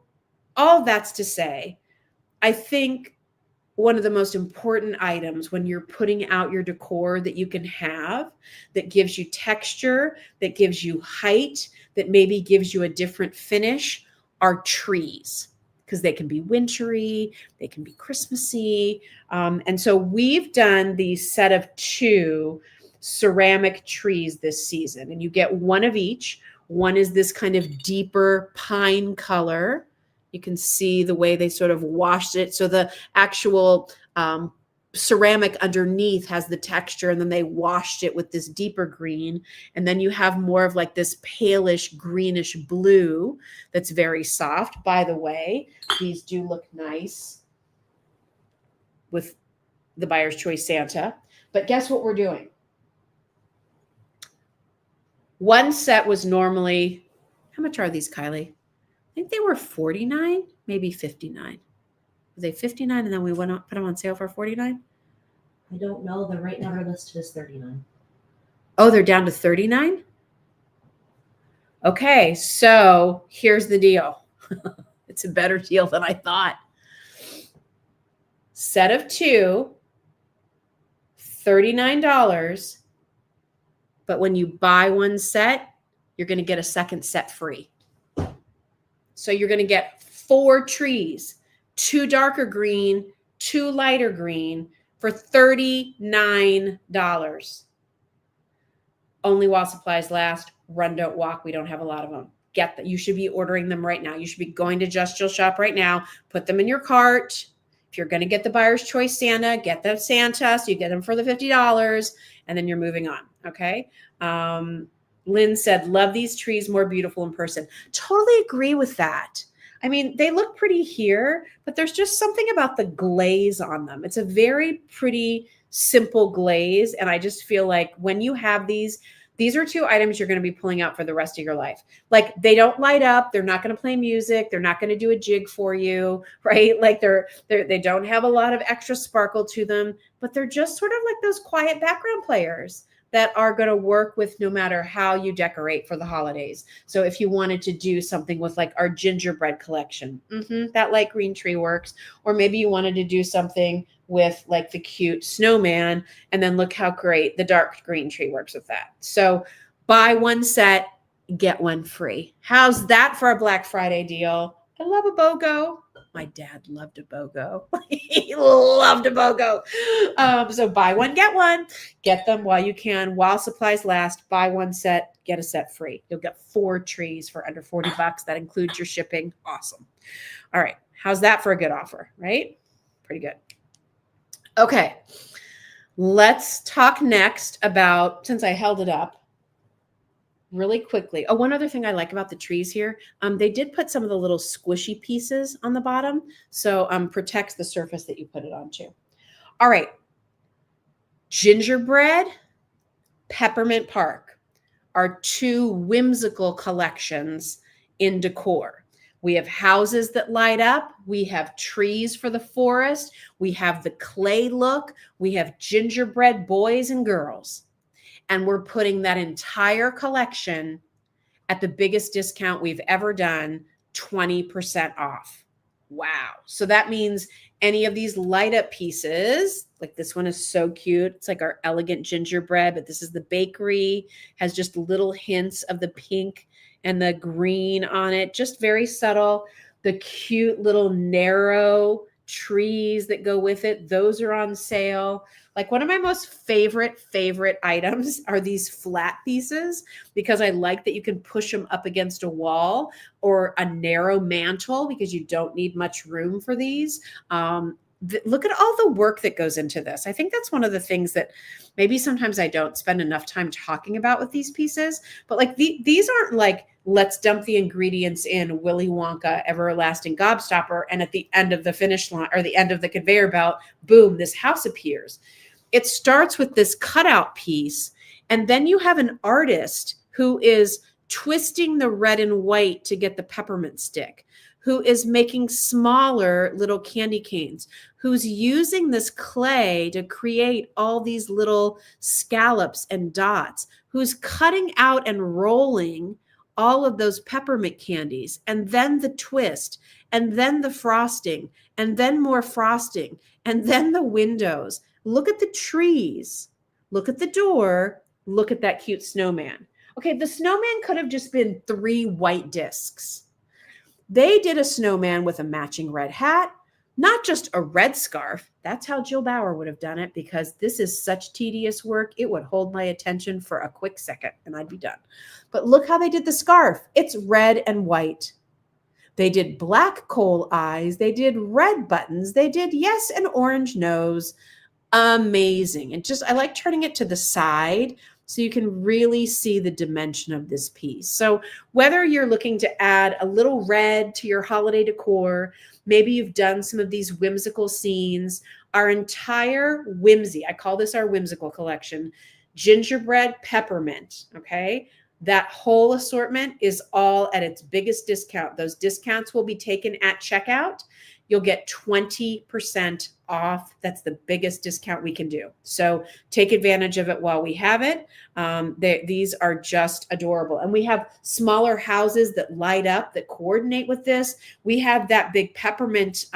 A: all that's to say, I think one of the most important items when you're putting out your decor that you can have, that gives you texture, that gives you height, that maybe gives you a different finish, are trees. Because they can be wintry, they can be Christmassy. And so we've done the set of 2 ceramic trees this season, and you get one of each. One is this kind of deeper pine color. You can see the way they sort of washed it. So the actual ceramic underneath has the texture, and then they washed it with this deeper green. And then you have more of like this palish greenish blue that's very soft. By the way, these do look nice with the Buyer's Choice Santa. But guess what we're doing? One set was normally, how much are these, Kylie? I think they were $49, maybe $59. Were they $59 and then we put them on sale for $49?
C: I don't know. The right number listed is $39.
A: Oh, they're down to $39? Okay, so here's the deal. It's a better deal than I thought. Set of 2, $39. But when you buy one set, you're going to get a second set free. So you're going to get 4 trees, 2 darker green, 2 lighter green for $39. Only while supplies last. Run, don't walk. We don't have a lot of them. Get that. You should be ordering them right now. You should be going to Just Jill Shop right now. Put them in your cart. If If you're going to get the buyer's choice Santa, get the Santa. So you get them for the $50 and then you're moving on. Okay. Lynn said, love these trees, more beautiful in person. Totally agree with that. I mean, they look pretty here, but there's just something about the glaze on them. It's a very pretty, simple glaze. And I just feel like when you have these are two items you're going to be pulling out for the rest of your life. Like they don't light up. They're not going to play music. They're not going to do a jig for you, right? Like they don't have a lot of extra sparkle to them, but they're just sort of like those quiet background players that are going to work with no matter how you decorate for the holidays. So if you wanted to do something with like our gingerbread collection, that light green tree works. Or maybe you wanted to do something with like the cute snowman, and then look how great the dark green tree works with that. So buy one set, get one free. How's that for a Black Friday deal? I love a BOGO. My dad loved a BOGO. He loved a BOGO. So buy one, get one. Get them while you can, while supplies last. Buy one set, get a set free. You'll get 4 trees for under $40. That includes your shipping. Awesome. All right. How's that for a good offer, right? Pretty good. Okay. Let's talk next about, since I held it up, really quickly. Oh, one other thing I like about the trees here, they did put some of the little squishy pieces on the bottom, so protects the surface that you put it onto. All right, gingerbread, peppermint park are 2 whimsical collections in decor. We have houses that light up. We have trees for the forest. We have the clay look. We have gingerbread boys and girls. And we're putting that entire collection at the biggest discount we've ever done, 20% off. Wow. So that means any of these light up pieces, like this one is so cute. It's like our elegant gingerbread, but this is the bakery, has just little hints of the pink and the green on it, just very subtle. The cute little narrow trees that go with it, those are on sale. Like one of my most favorite items are these flat pieces, because I like that you can push them up against a wall or a narrow mantle, because you don't need much room for these. Look at all the work that goes into this. I think that's one of the things that maybe sometimes I don't spend enough time talking about with these pieces, but like these aren't like, let's dump the ingredients in Willy Wonka everlasting gobstopper, and at the end of the finish line or the end of the conveyor belt, boom, this house appears. It starts with this cutout piece, and then you have an artist who is twisting the red and white to get the peppermint stick, who is making smaller little candy canes, who's using this clay to create all these little scallops and dots, who's cutting out and rolling all of those peppermint candies, and then the twist, and then the frosting, and then more frosting, and then the windows. Look at the trees. Look at the door. Look at that cute snowman. Okay, the snowman could have just been 3 white discs. They did a snowman with a matching red hat, not just a red scarf. That's how Jill Bauer would have done it, because this is such tedious work. It would hold my attention for a quick second and I'd be done. But look how they did the scarf. It's red and white. They did black coal eyes. They did red buttons. They did, yes, an orange nose. Amazing. And just, I like turning it to the side so you can really see the dimension of this piece. So whether you're looking to add a little red to your holiday decor, maybe you've done some of these whimsical scenes, our entire whimsy, I call this our whimsical collection, gingerbread peppermint, okay? That whole assortment is all at its biggest discount. Those discounts will be taken at checkout. You'll get 20% off. That's the biggest discount we can do. So take advantage of it while we have it. These are just adorable. And we have smaller houses that light up, that coordinate with this. We have that big peppermint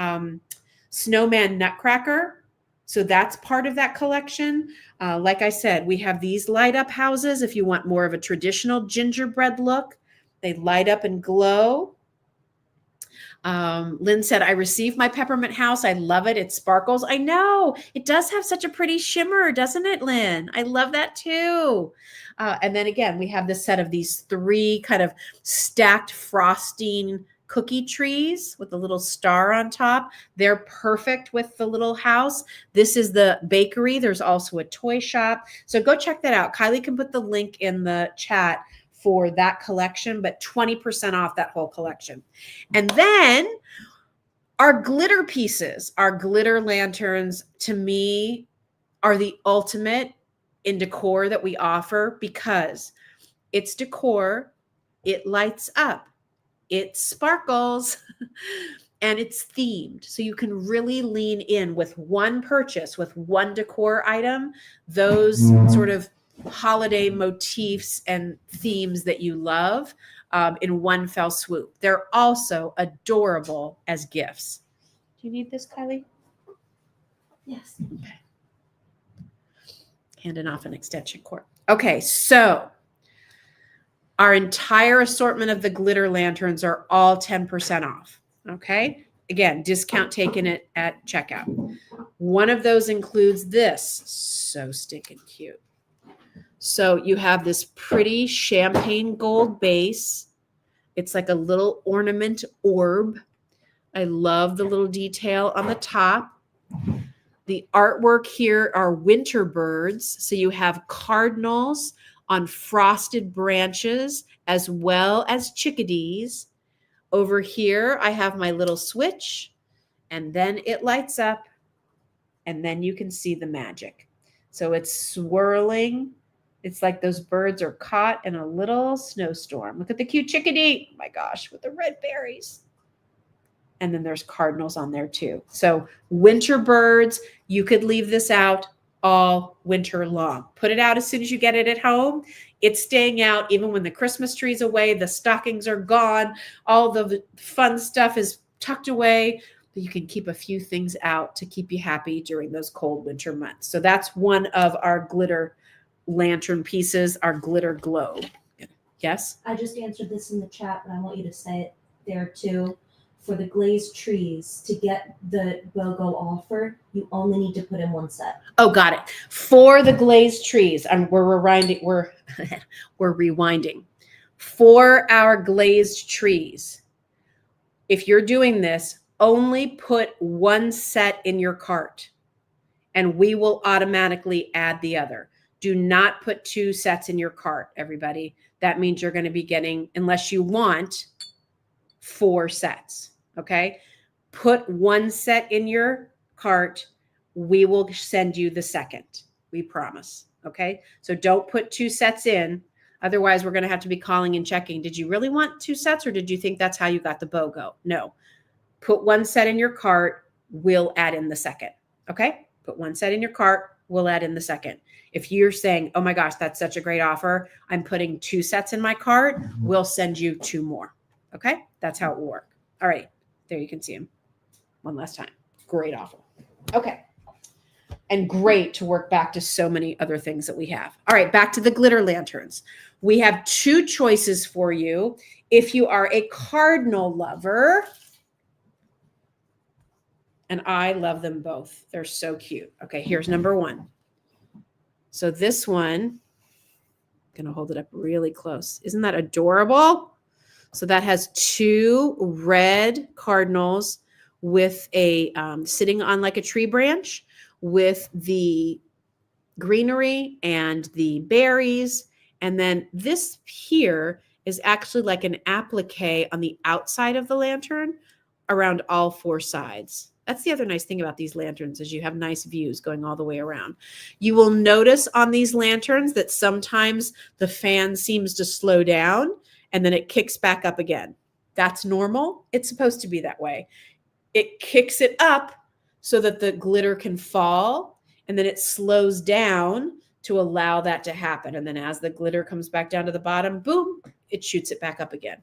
A: snowman nutcracker. So that's part of that collection. Like I said, we have these light up houses. If you want more of a traditional gingerbread look, they light up and glow. Lynn said, I received my peppermint house. I love it. It sparkles. I know it does have such a pretty shimmer, doesn't it, Lynn? I love that too. And then again, we have this set of these 3 kind of stacked frosting cookie trees with a little star on top. They're perfect with the little house. This is the bakery. There's also a toy shop. So go check that out. Kylie can put the link in the chat for that collection, but 20% off that whole collection. And then our glitter pieces, our glitter lanterns, to me, are the ultimate in decor that we offer because it's decor, it lights up, it sparkles, and it's themed. So you can really lean in with one purchase, with one decor item, those sort of holiday motifs and themes that you love in one fell swoop. They're also adorable as gifts. Do you need this, Kylie?
B: Yes.
A: Okay. Handing off an extension cord. Okay, so our entire assortment of the glitter lanterns are all 10% off. Okay, again, discount taken at checkout. One of those includes this. So stinking cute. So you have this pretty champagne gold base. It's like a little ornament orb. I love the little detail on the top. The artwork here are winter birds. So you have cardinals on frosted branches as well as chickadees. Over here, I have my little switch, and then it lights up, and then you can see the magic. So it's swirling. It's like those birds are caught in a little snowstorm. Look at the cute chickadee. Oh my gosh, with the red berries. And then there's cardinals on there too. So winter birds, you could leave this out all winter long. Put it out as soon as you get it at home. It's staying out even when the Christmas tree's away, the stockings are gone, all the fun stuff is tucked away. But you can keep a few things out to keep you happy during those cold winter months. So that's one of our glitter lantern pieces, our glitter globe. Yes?
C: I just answered this in the chat, but I want you to say it there too. For the glazed trees, to get the BOGO offer, you only need to put in one set.
A: Oh, got it. For the glazed trees, we're rewinding. We're rewinding. For our glazed trees, if you're doing this, only put one set in your cart, and we will automatically add the other. Do not put two sets in your cart, everybody. That means you're going to be getting, unless you want, 4 sets. Okay. Put one set in your cart. We will send you the second. We promise. Okay. So don't put 2 sets in. Otherwise, we're going to have to be calling and checking. Did you really want 2 sets, or did you think that's how you got the BOGO? No. Put one set in your cart. We'll add in the second. Okay. Put one set in your cart. We'll add in the second. If you're saying, oh my gosh, that's such a great offer, I'm putting 2 sets in my cart, we'll send you 2 more. Okay. That's how it will work. All right. There you can see them one last time. Great offer. Okay. And great to work back to so many other things that we have. All right, back to the glitter lanterns. We have 2 choices for you. If you are a cardinal lover, and I love them both. They're so cute. Okay, here's number 1. So this one, I'm going to hold it up really close. Isn't that adorable? So that has 2 red cardinals with a sitting on like a tree branch with the greenery and the berries. And then this here is actually like an applique on the outside of the lantern around all 4 sides. That's the other nice thing about these lanterns is you have nice views going all the way around. You will notice on these lanterns that sometimes the fan seems to slow down and then it kicks back up again. That's normal. It's supposed to be that way. It kicks it up so that the glitter can fall, and then it slows down to allow that to happen. And then as the glitter comes back down to the bottom, boom, it shoots it back up again.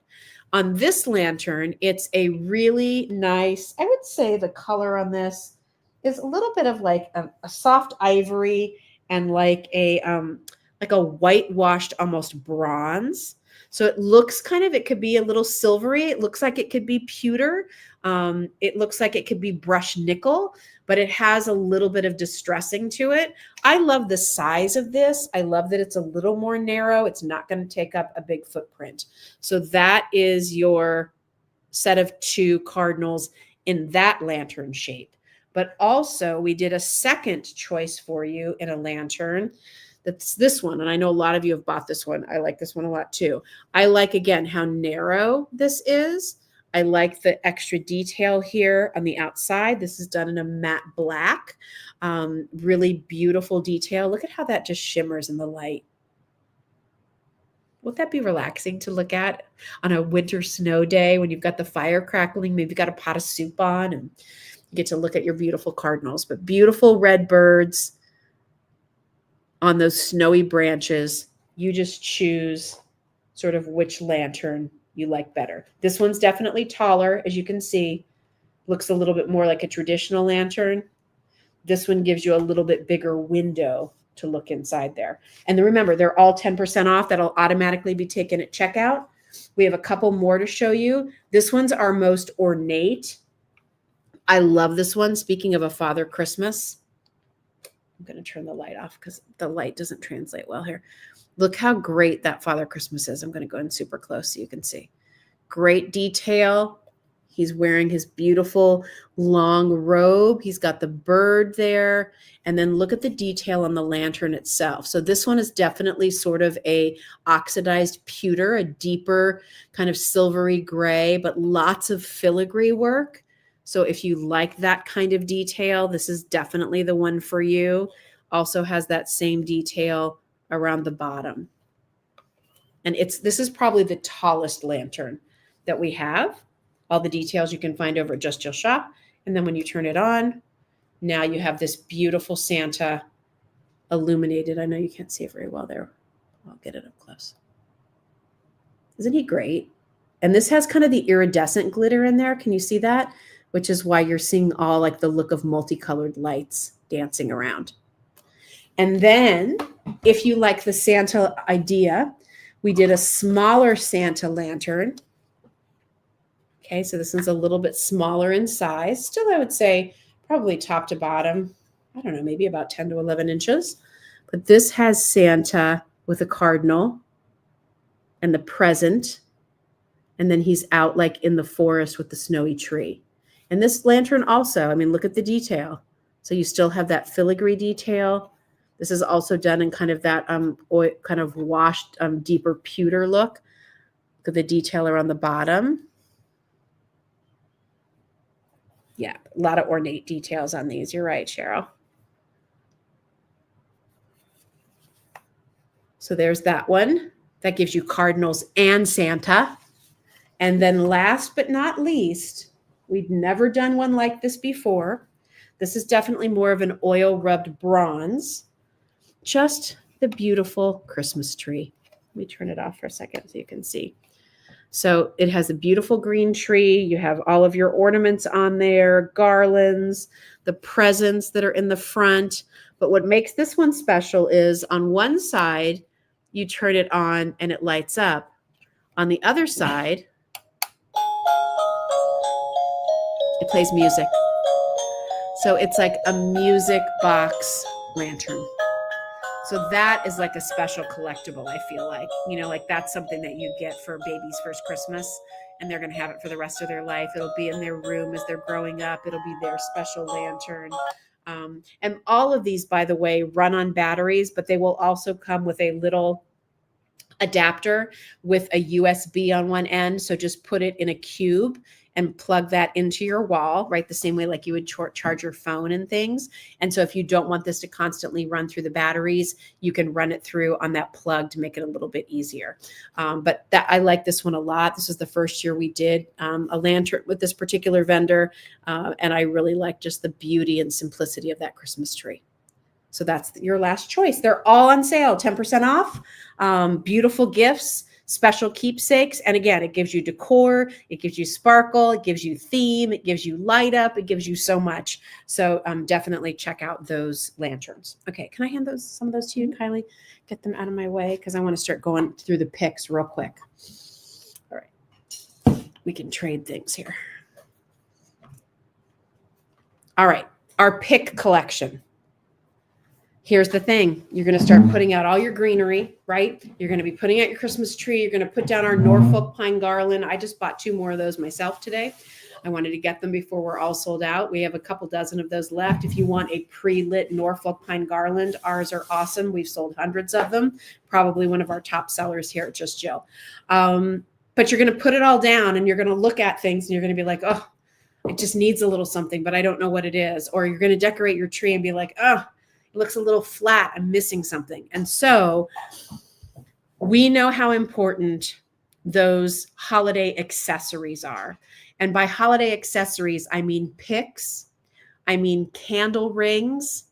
A: On this lantern, it's a really nice, I would say the color on this is a little bit of like a soft ivory and like a whitewashed almost bronze. So it looks it could be a little silvery. It looks like it could be pewter. It looks like it could be brushed nickel, but it has a little bit of distressing to it. I love the size of this. I love that it's a little more narrow. It's not going to take up a big footprint. So that is your set of 2 cardinals in that lantern shape. But also we did a second choice for you in a lantern. That's this one. And I know a lot of you have bought this one. I like this one a lot too. I like, again, how narrow this is. I like the extra detail here on the outside. This is done in a matte black. Really beautiful detail. Look at how that just shimmers in the light. Won't that be relaxing to look at on a winter snow day when you've got the fire crackling, maybe you've got a pot of soup on, and you get to look at your beautiful cardinals. But beautiful red birds on those snowy branches. You just choose sort of which lantern you like better. This one's definitely taller, as you can see. Looks a little bit more like a traditional lantern. This one gives you a little bit bigger window to look inside there. And then remember, they're all 10% off. That'll automatically be taken at checkout. We have a couple more to show you. This one's our most ornate. I love this one. Speaking of a Father Christmas, I'm going to turn the light off because the light doesn't translate well here. Look how great that Father Christmas is. I'm going to go in super close so you can see. Great detail. He's wearing his beautiful long robe. He's got the bird there. And then look at the detail on the lantern itself. So this one is definitely sort of a oxidized pewter, a deeper kind of silvery gray, but lots of filigree work. So if you like that kind of detail, this is definitely the one for you. Also has that same detail around the bottom. And this is probably the tallest lantern that we have. All the details you can find over at Just Jill Shop. And then when you turn it on, now you have this beautiful Santa illuminated. I know you can't see it very well there. I'll get it up close. Isn't he great? And this has kind of the iridescent glitter in there. Can you see that? Which is why you're seeing all like the look of multicolored lights dancing around. And then if you like the Santa idea, we did a smaller Santa lantern. Okay, so this one's a little bit smaller in size. Still, I would say probably top to bottom, I don't know, maybe about 10 to 11 inches. But this has Santa with a cardinal and the present. And then he's out like in the forest with the snowy tree. And this lantern also, I mean, look at the detail. So you still have that filigree detail. This is also done in kind of that oil, kind of washed, deeper pewter look. Look at the detail around the bottom. Yeah, a lot of ornate details on these. You're right, Cheryl. So there's that one. That gives you cardinals and Santa. And then last but not least, we'd never done one like this before. This is definitely more of an oil rubbed bronze. Just the beautiful Christmas tree. Let me turn it off for a second so you can see. So it has a beautiful green tree. You have all of your ornaments on there, garlands, the presents that are in the front. But what makes this one special is on one side, you turn it on and it lights up. On the other side, it plays music. So it's like a music box lantern. So that is like a special collectible, I feel like. You know, like that's something that you get for baby's first Christmas, and they're going to have it for the rest of their life. It'll be in their room as they're growing up. It'll be their special lantern. And all of these, by the way, run on batteries, but they will also come with a little adapter with a USB on one end. So just put it in a cube and plug that into your wall, right? The same way like you would charge your phone and things. And so if you don't want this to constantly run through the batteries, you can run it through on that plug to make it a little bit easier. But I like this one a lot. This is the first year we did a lantern with this particular vendor. And I really like just the beauty and simplicity of that Christmas tree. So that's your last choice. They're all on sale, 10% off. Beautiful gifts. Special keepsakes. And again, it gives you decor, it gives you sparkle, it gives you theme, it gives you light up, it gives you so much. So definitely check out those lanterns. Okay, can I hand some of those to you, Kylie? Get them out of my way because I want to start going through the picks real quick. All right, we can trade things here. All right, our pick collection. Here's the thing. You're going to start putting out all your greenery, right? You're going to be putting out your Christmas tree. You're going to put down our Norfolk pine garland. I just bought 2 more of those myself today. I wanted to get them before we're all sold out. We have a couple dozen of those left. If you want a pre-lit Norfolk pine garland, ours are awesome. We've sold hundreds of them. Probably one of our top sellers here at Just Jill. But you're going to put it all down and you're going to look at things and you're going to be like, oh, it just needs a little something, but I don't know what it is. Or you're going to decorate your tree and be like, oh, it looks a little flat. I'm missing something. And so we know how important those holiday accessories are. And by holiday accessories, I mean picks, I mean candle rings,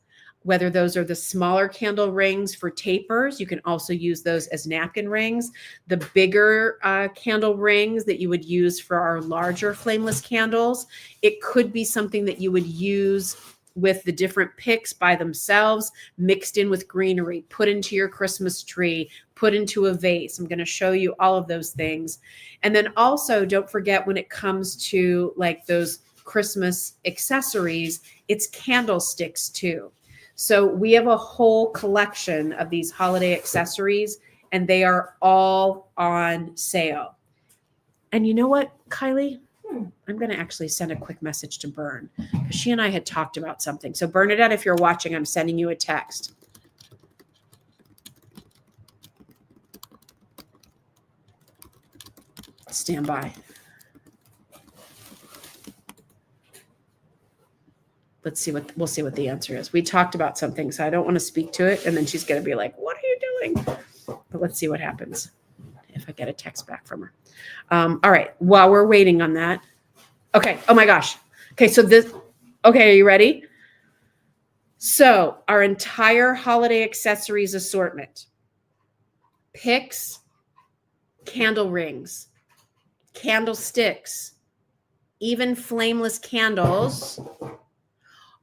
A: whether those are the smaller candle rings for tapers. You can also use those as napkin rings. The bigger candle rings that you would use for our larger flameless candles. It could be something that you would use with the different picks by themselves, mixed in with greenery, put into your Christmas tree, put into a vase. I'm going to show you all of those things. And then also don't forget when it comes to like those Christmas accessories, it's candlesticks too. So we have a whole collection of these holiday accessories and they are all on sale. And you know what, Kylie? I'm going to actually send a quick message to Bern because she and I had talked about something. So Bernadette, if you're watching, I'm sending you a text. Stand by. We'll see what the answer is. We talked about something, so I don't want to speak to it. And then she's going to be like, what are you doing? But let's see what happens if I get a text back from her. All right. While we're waiting on that. Okay. Oh my gosh. Okay. Okay. Are you ready? So our entire holiday accessories assortment, picks, candle rings, candlesticks, even flameless candles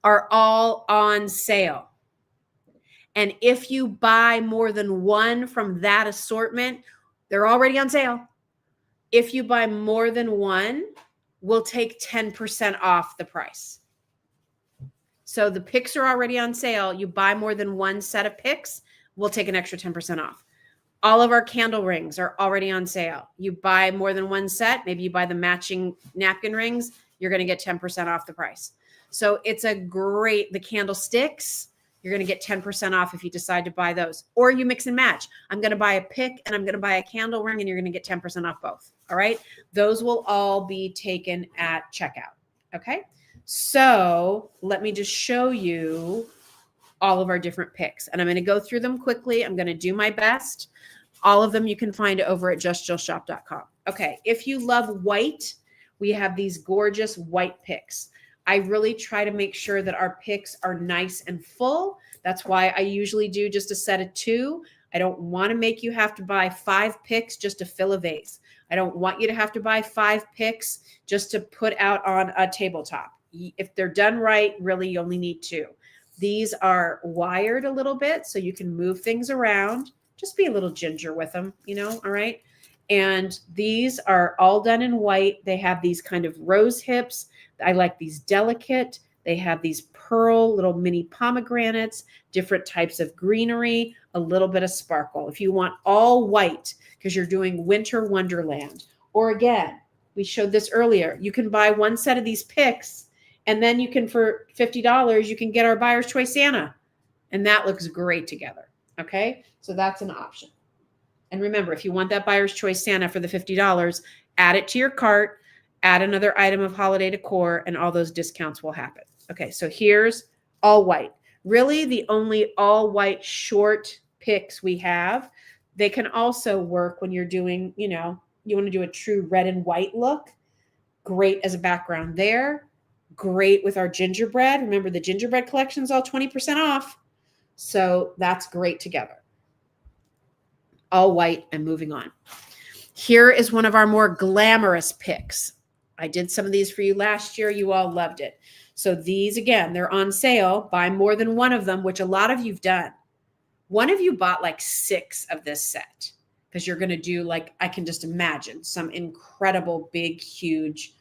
A: are all on sale. And if you buy more than one from that assortment, they're already on sale. If you buy more than one, we'll take 10% off the price. So the picks are already on sale. You buy more than one set of picks, we'll take an extra 10% off. All of our candle rings are already on sale. You buy more than one set, maybe you buy the matching napkin rings, you're going to get 10% off the price. So it's the candlesticks, you're going to get 10% off if you decide to buy those. Or you mix and match. I'm going to buy a pick and I'm going to buy a candle ring and you're going to get 10% off both. All right. Those will all be taken at checkout. Okay. So let me just show you all of our different picks. And I'm going to go through them quickly. I'm going to do my best. All of them you can find over at justjillshop.com. Okay. If you love white, we have these gorgeous white picks. I really try to make sure that our picks are nice and full. That's why I usually do just a set of 2. I don't want to make you have to buy 5 picks just to fill a vase. I don't want you to have to buy 5 picks just to put out on a tabletop. If they're done right, really you only need 2. These are wired a little bit so you can move things around. Just be a little ginger with them, all right? And these are all done in white. They have these kind of rose hips. I like these delicate. They have these pearl little mini pomegranates, different types of greenery, a little bit of sparkle. If you want all white because you're doing winter wonderland, or again, we showed this earlier, you can buy one set of these picks and then you can, for $50, you can get our Buyer's Choice Santa. And that looks great together. Okay. So that's an option. And remember, if you want that Buyer's Choice Santa for the $50, add it to your cart, add another item of holiday decor, and all those discounts will happen. Okay, so here's all white. Really, the only all white short picks we have. They can also work when you're doing, you want to do a true red and white look. Great as a background there. Great with our gingerbread. Remember, the gingerbread collection is all 20% off. So that's great together. All white and moving on. Here is one of our more glamorous picks. I did some of these for you last year. You all loved it. So these, again, they're on sale. Buy more than one of them, which a lot of you've done. One of you bought like 6 of this set because you're going to do I can just imagine some incredible, big, huge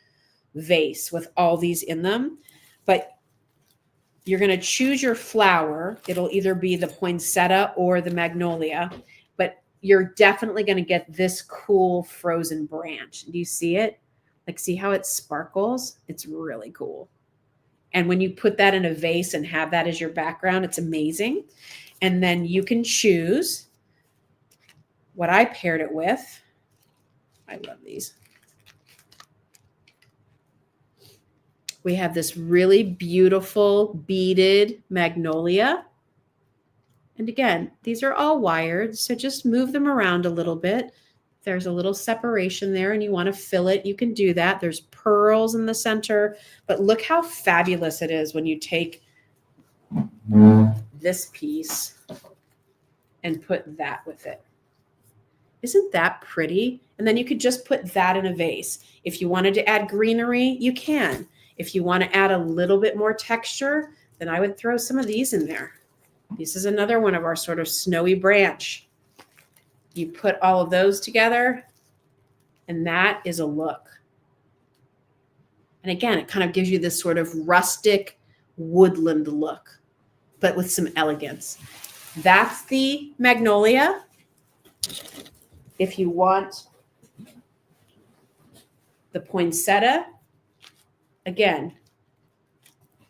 A: vase with all these in them. But you're going to choose your flower. It'll either be the poinsettia or the magnolia, but you're definitely going to get this cool frozen branch. Do you see it? Like, see how it sparkles? It's really cool. And when you put that in a vase and have that as your background, it's amazing. And then you can choose what I paired it with. I love these. We have this really beautiful beaded magnolia. And again, these are all wired, so just move them around a little bit. There's a little separation there and you want to fill it, you can do that. There's pearls in the center, but look how fabulous it is when you take this piece and put that with it. Isn't that pretty? And then you could just put that in a vase. If you wanted to add greenery, you can. If you want to add a little bit more texture, then I would throw some of these in there. This is another one of our sort of snowy branch. You put all of those together, and that is a look. And again, it kind of gives you this sort of rustic woodland look, but with some elegance. That's the magnolia. If you want the poinsettia, again,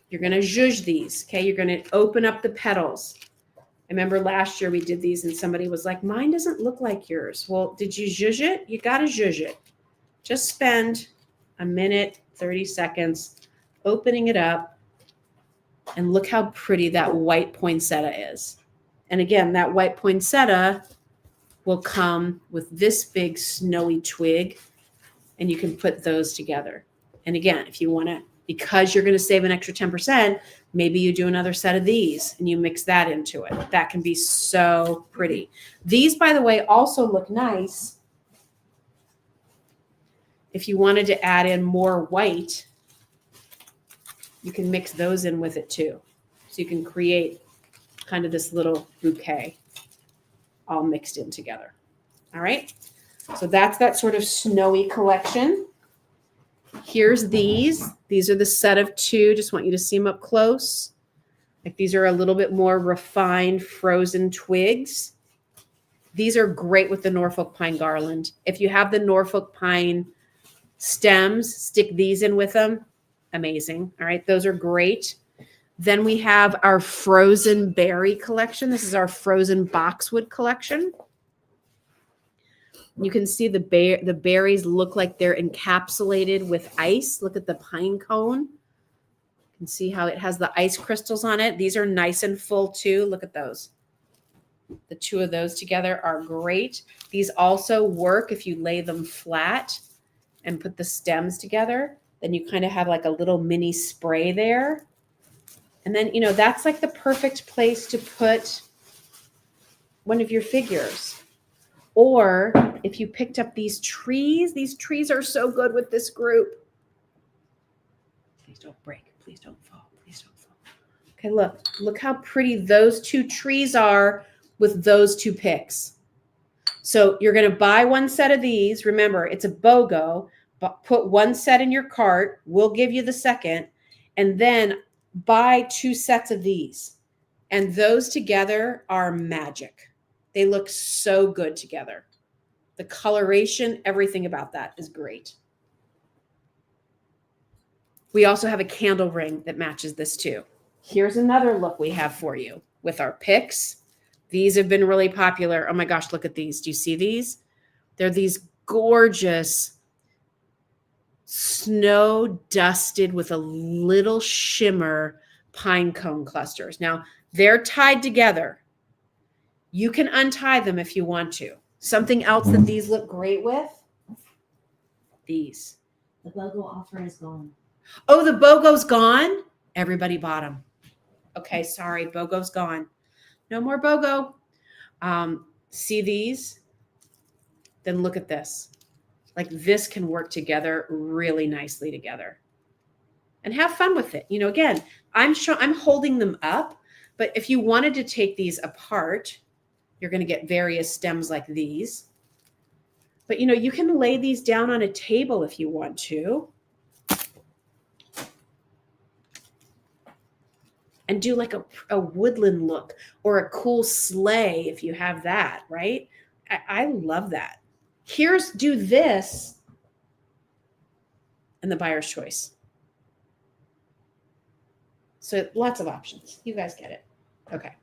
A: you're going to zhuzh these, okay? You're going to open up the petals. I remember last year we did these and somebody was like, mine doesn't look like yours. Well, did you zhuzh it? You got to zhuzh it. Just spend a minute, 30 seconds opening it up and look how pretty that white poinsettia is. And again, that white poinsettia will come with this big snowy twig and you can put those together. And again, if you want to, because you're going to save an extra 10%, maybe you do another set of these and you mix that into it. That can be so pretty. These, by the way, also look nice if you wanted to add in more white. You can mix those in with it too. So you can create kind of this little bouquet all mixed in together. All right. So that's that sort of snowy collection. Here's these. These are the set of two. Just want you to see them up close. Like these are a little bit more refined frozen twigs. These are great with the Norfolk pine garland. If you have the Norfolk pine stems, stick these in with them. Amazing. All right. Those are great. Then we have our frozen berry collection. This is our frozen boxwood collection. You can see the berries look like they're encapsulated with ice. Look at the pine cone. You can see how it has the ice crystals on it. These are nice and full too. Look at those. The two of those together are great. These also work if you lay them flat and put the stems together. Then you kind of have like a little mini spray there. And then, you know, that's like the perfect place to put one of your figures. Or if you picked up these trees are so good with this group. Please don't break. Please don't fall. Please don't fall. Okay, look how pretty those two trees are with those two picks. So you're going to buy one set of these. Remember, it's a BOGO, but put one set in your cart. We'll give you the second. And then buy two sets of these. And those together are magic. They look so good together. The coloration, everything about that is great. We also have a candle ring that matches this too. Here's another look we have for you with our picks. These have been really popular. Oh my gosh, look at these. Do you see these? They're these gorgeous snow dusted with a little shimmer pine cone clusters. Now, they're tied together. You can untie them if you want to. Something else that these look great with, these.
C: The BOGO offer is gone.
A: Oh, the BOGO's gone? Everybody bought them. Okay, sorry, BOGO's gone. No more BOGO. See these? Then look at this. Like this can work together really nicely together. And have fun with it. You know, again, I'm holding them up, but if you wanted to take these apart, you're going to get various stems like these. But, you know, you can lay these down on a table if you want to. and do like a woodland look or a cool sleigh if you have that, right? I love that. Do this and the buyer's choice. So lots of options. You guys get it. Okay.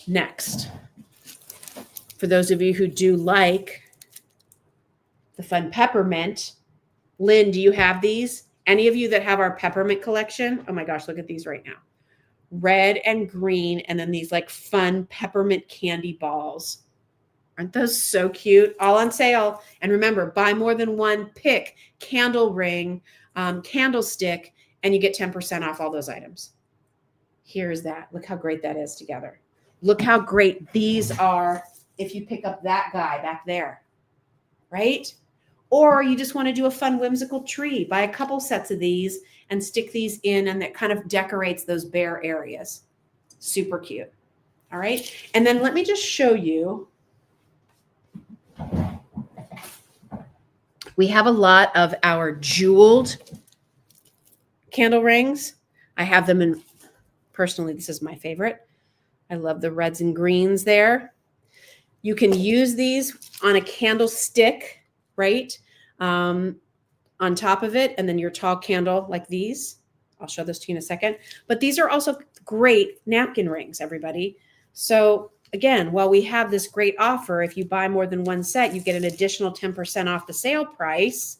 A: Next, for those of you who do like the fun peppermint, Lynn, do you have these? Any of you that have our peppermint collection? Oh my gosh, look at these right now. Red and green, and then these like fun peppermint candy balls. Aren't those so cute? All on sale. And remember, buy more than one, pick candle ring, candlestick, and you get 10% off all those items. Here's that. Look how great that is together. Look how great these are if you pick up that guy back there, right? Or you just want to do a fun whimsical tree. Buy a couple sets of these and stick these in, and that kind of decorates those bare areas. Super cute. All right. And then let me just show you. We have a lot of our jeweled candle rings. I have them in, personally, this is my favorite. I love the reds and greens there. You can use these on a candlestick, right? On top of it, and then your tall candle like these. I'll show this to you in a second. But these are also great napkin rings, everybody. So again, while we have this great offer, if you buy more than one set, you get an additional 10% off the sale price.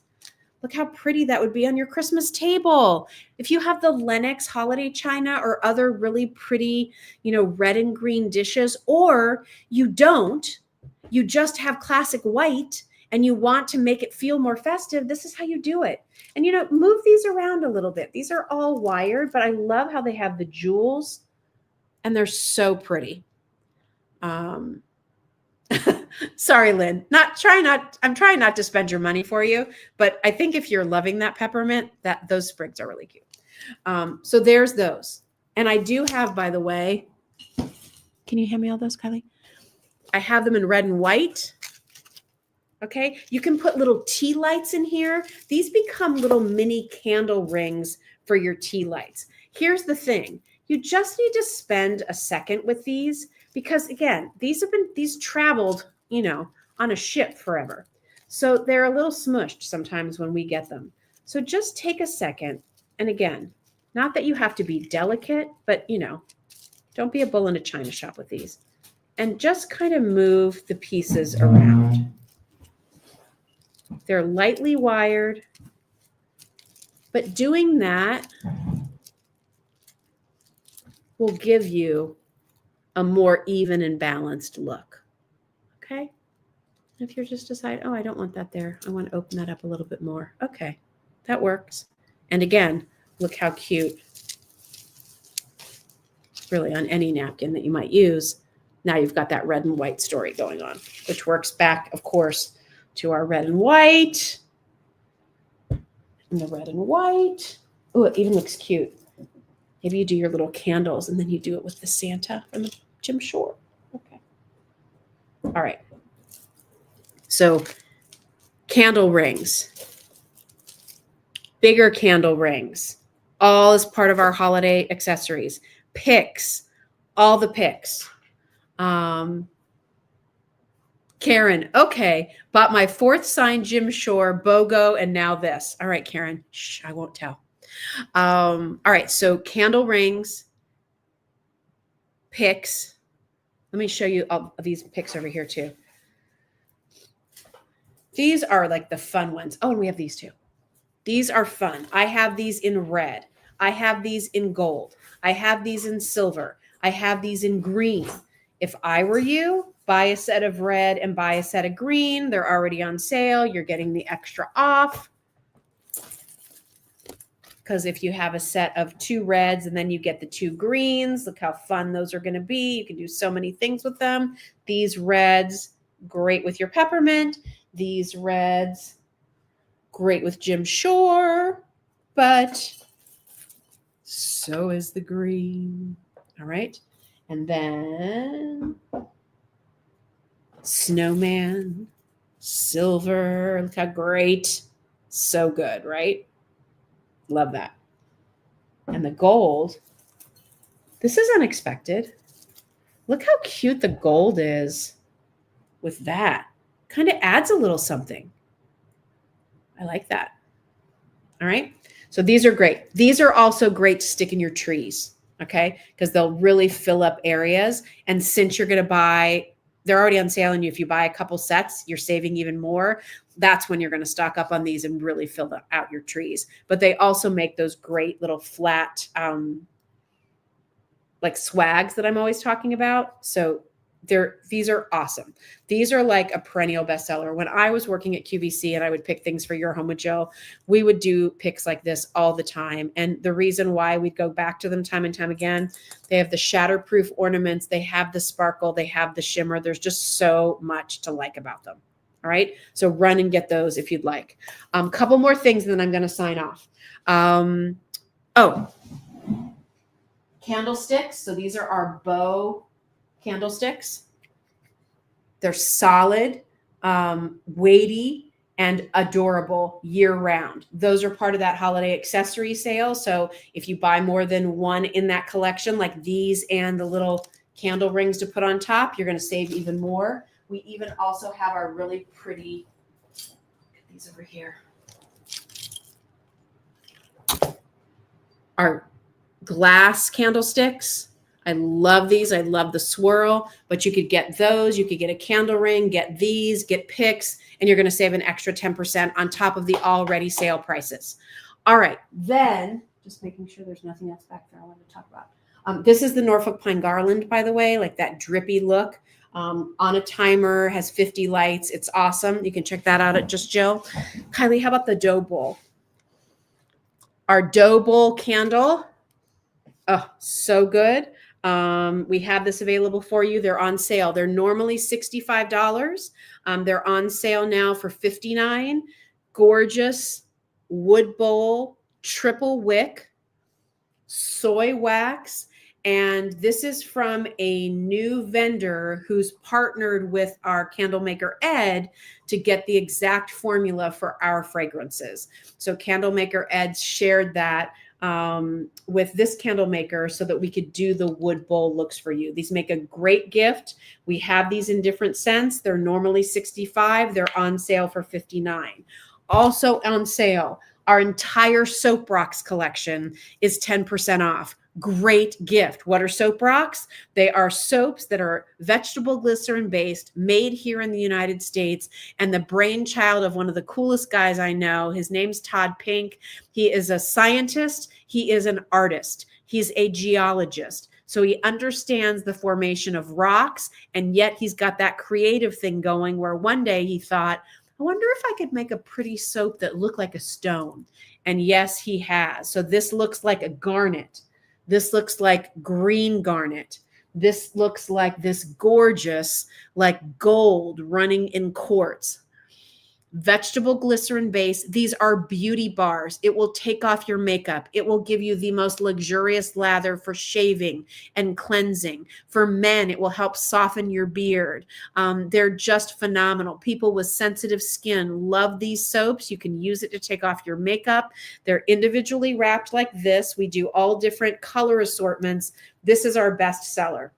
A: Look how pretty that would be on your Christmas table. If you have the Lenox holiday china or other really pretty, red and green dishes, or you don't, you just have classic white and you want to make it feel more festive, this is how you do it. And, move these around a little bit. These are all wired, but I love how they have the jewels and they're so pretty. Sorry, Lynn, I'm trying not to spend your money for you, but I think if you're loving that peppermint, those sprigs are really cute. So there's those. And I do have, by the way, can you hand me all those, Kylie? I have them in red and white. Okay. You can put little tea lights in here. These become little mini candle rings for your tea lights. Here's the thing. You just need to spend a second with these because, again, these traveled, on a ship forever. So they're a little smushed sometimes when we get them. So just take a second. And again, not that you have to be delicate, but, don't be a bull in a china shop with these. And just kind of move the pieces around. They're lightly wired, but doing that will give you a more even and balanced look. Okay. If you're just decide, I don't want that there. I want to open that up a little bit more. Okay. That works. And again, look how cute. Really on any napkin that you might use. Now you've got that red and white story going on, which works back, of course, to our red and white. And the red and white. Oh, it even looks cute. Maybe you do your little candles and then you do it with the Santa from the Jim Shore. Okay. All right. So candle rings, bigger candle rings, all as part of our holiday accessories. Picks, all the picks. Karen, okay. Bought my 4th signed Jim Shore, BOGO, and now this. All right, Karen. Shh, I won't tell. All right, so candle rings, picks. Let me show you all of these picks over here too. These are like the fun ones. Oh, and we have these too. These are fun. I have these in red. I have these in gold. I have these in silver. I have these in green. If I were you, buy a set of red and buy a set of green. They're already on sale. You're getting the extra off. Because if you have a set of 2 reds and then you get the 2 greens, look how fun those are going to be. You can do so many things with them. These reds, great with your peppermint. These reds, great with Jim Shore, but so is the green. All right. And then snowman, silver. Look how great. So good, right? Love that. And the gold, This is unexpected. Look how cute the gold is with that. Kind of adds a little something. I like that. All right. So these are great. These are also great to stick in your trees. Okay. Because they'll really fill up areas. And since you're going to buy, they're already on sale. And if you buy a couple sets, you're saving even more. That's when you're going to stock up on these and really fill out your trees. But they also make those great little flat, like swags that I'm always talking about. So these are awesome. These are like a perennial bestseller. When I was working at QVC and I would pick things for Your Home with Jill, we would do picks like this all the time. And the reason why we'd go back to them time and time again, they have the shatterproof ornaments, they have the sparkle, they have the shimmer. There's just so much to like about them. All right. So run and get those if you'd like. Couple more things and then I'm going to sign off. Candlesticks. So these are our bow candlesticks. They're solid, weighty, and adorable year round. Those are part of that holiday accessory sale. So if you buy more than one in that collection, like these and the little candle rings to put on top, you're going to save even more. We even also have our really pretty, get these over here, our glass candlesticks. I love these. I love the swirl, but you could get those. You could get a candle ring, get these, get picks, and you're going to save an extra 10% on top of the already sale prices. All right. Then just making sure there's nothing else back there I want to talk about. This is the Norfolk Pine Garland, by the way, like that drippy look. On a timer, has 50 lights. It's awesome. You can check that out at Just Jill. Kylie, how about the dough bowl? Our dough bowl candle. Oh, so good. We have this available for you. They're on sale. They're normally $65. They're on sale now for $59. Gorgeous wood bowl, triple wick, soy wax. And this is from a new vendor who's partnered with our candle maker, Ed, to get the exact formula for our fragrances. So candle maker Ed shared that with this candle maker so that we could do the wood bowl looks for you. These make a great gift. We have these in different scents. They're normally $65. They're on sale for $59. Also on sale, our entire Soap Rocks collection is 10% off. Great gift. What are Soap Rocks? They are soaps that are vegetable glycerin based, made here in the United States, and the brainchild of one of the coolest guys I know. His name's Todd Pink. He is a scientist. He is an artist. He's a geologist. So he understands the formation of rocks, and yet he's got that creative thing going where one day he thought, I wonder if I could make a pretty soap that looked like a stone. And yes, he has. So this looks like a garnet. This looks like green garnet. This looks like this gorgeous, like gold running in quartz. Vegetable glycerin base. These are beauty bars. It will take off your makeup. It will give you the most luxurious lather for shaving and cleansing. For men, it will help soften your beard. They're just phenomenal. People with sensitive skin love these soaps. You can use it to take off your makeup. They're individually wrapped like this. We do all different color assortments. This is our best seller.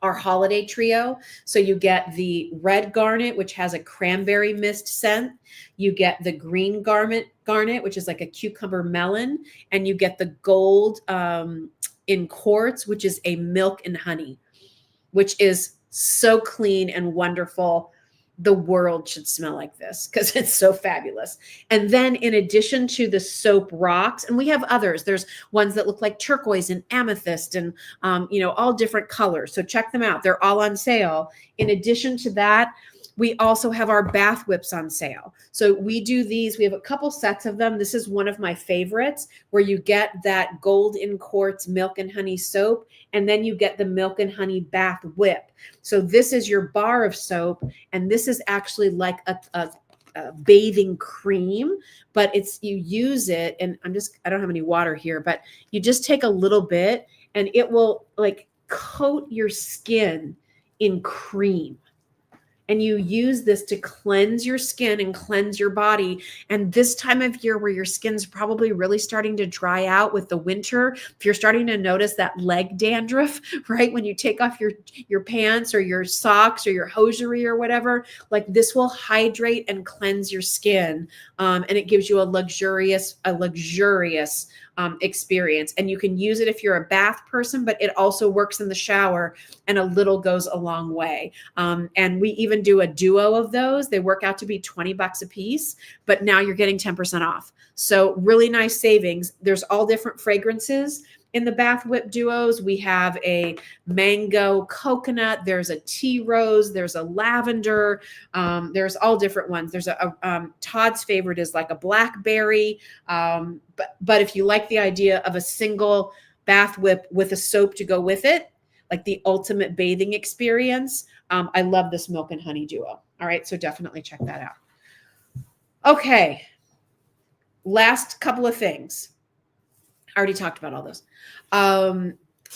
A: Our holiday trio. So you get the red garnet, which has a cranberry mist scent. You get the green garnet, which is like a cucumber melon. And you get the gold in quartz, which is a milk and honey, which is so clean and wonderful. The world should smell like this because it's so fabulous. And then in addition to the Soap Rocks, and we have others, there's ones that look like turquoise and amethyst and, all different colors. So check them out. They're all on sale. In addition to that, we also have our bath whips on sale. So we do these. We have a couple sets of them. This is one of my favorites where you get that gold in quartz milk and honey soap, and then you get the milk and honey bath whip. So this is your bar of soap, and this is actually like a bathing cream, but you use it, and I don't have any water here, but you just take a little bit and it will like coat your skin in cream. and you use this to cleanse your skin and cleanse your body. And this time of year where your skin's probably really starting to dry out with the winter, if you're starting to notice that leg dandruff, right? When you take off your pants or your socks or your hosiery or whatever, like this will hydrate and cleanse your skin. And it gives you a luxurious experience. And you can use it if you're a bath person, but it also works in the shower, and a little goes a long way. And we even do a duo of those. They work out to be $20 a piece, but now you're getting 10% off. So really nice savings. There's all different fragrances in the Bath Whip duos. We have a mango coconut, there's a tea rose, there's a lavender, there's all different ones. There's Todd's favorite is like a blackberry. But if you like the idea of a single Bath Whip with a soap to go with it, like the ultimate bathing experience, I love this milk and honey duo. All right, so definitely check that out. Okay, last couple of things. I already talked about all those.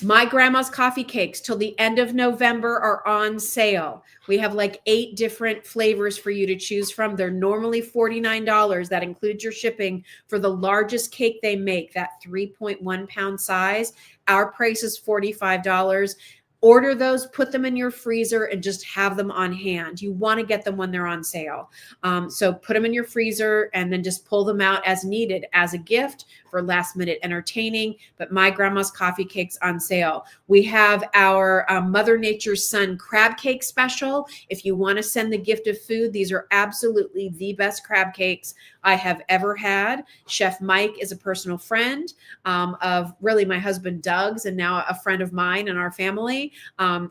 A: My Grandma's Coffee Cakes till the end of November are on sale. We have like 8 different flavors for you to choose from. They're normally $49. That includes your shipping for the largest cake they make, that 3.1 pound size. Our price is $45. Order those, put them in your freezer, and just have them on hand. You want to get them when they're on sale. So put them in your freezer and then just pull them out as needed as a gift for last minute entertaining. But My Grandma's Coffee Cakes on sale. We have our Mother Nature's Son crab cake special. If you want to send the gift of food, these are absolutely the best crab cakes I have ever had. Chef Mike is a personal friend of really my husband Doug's, and now a friend of mine and our family.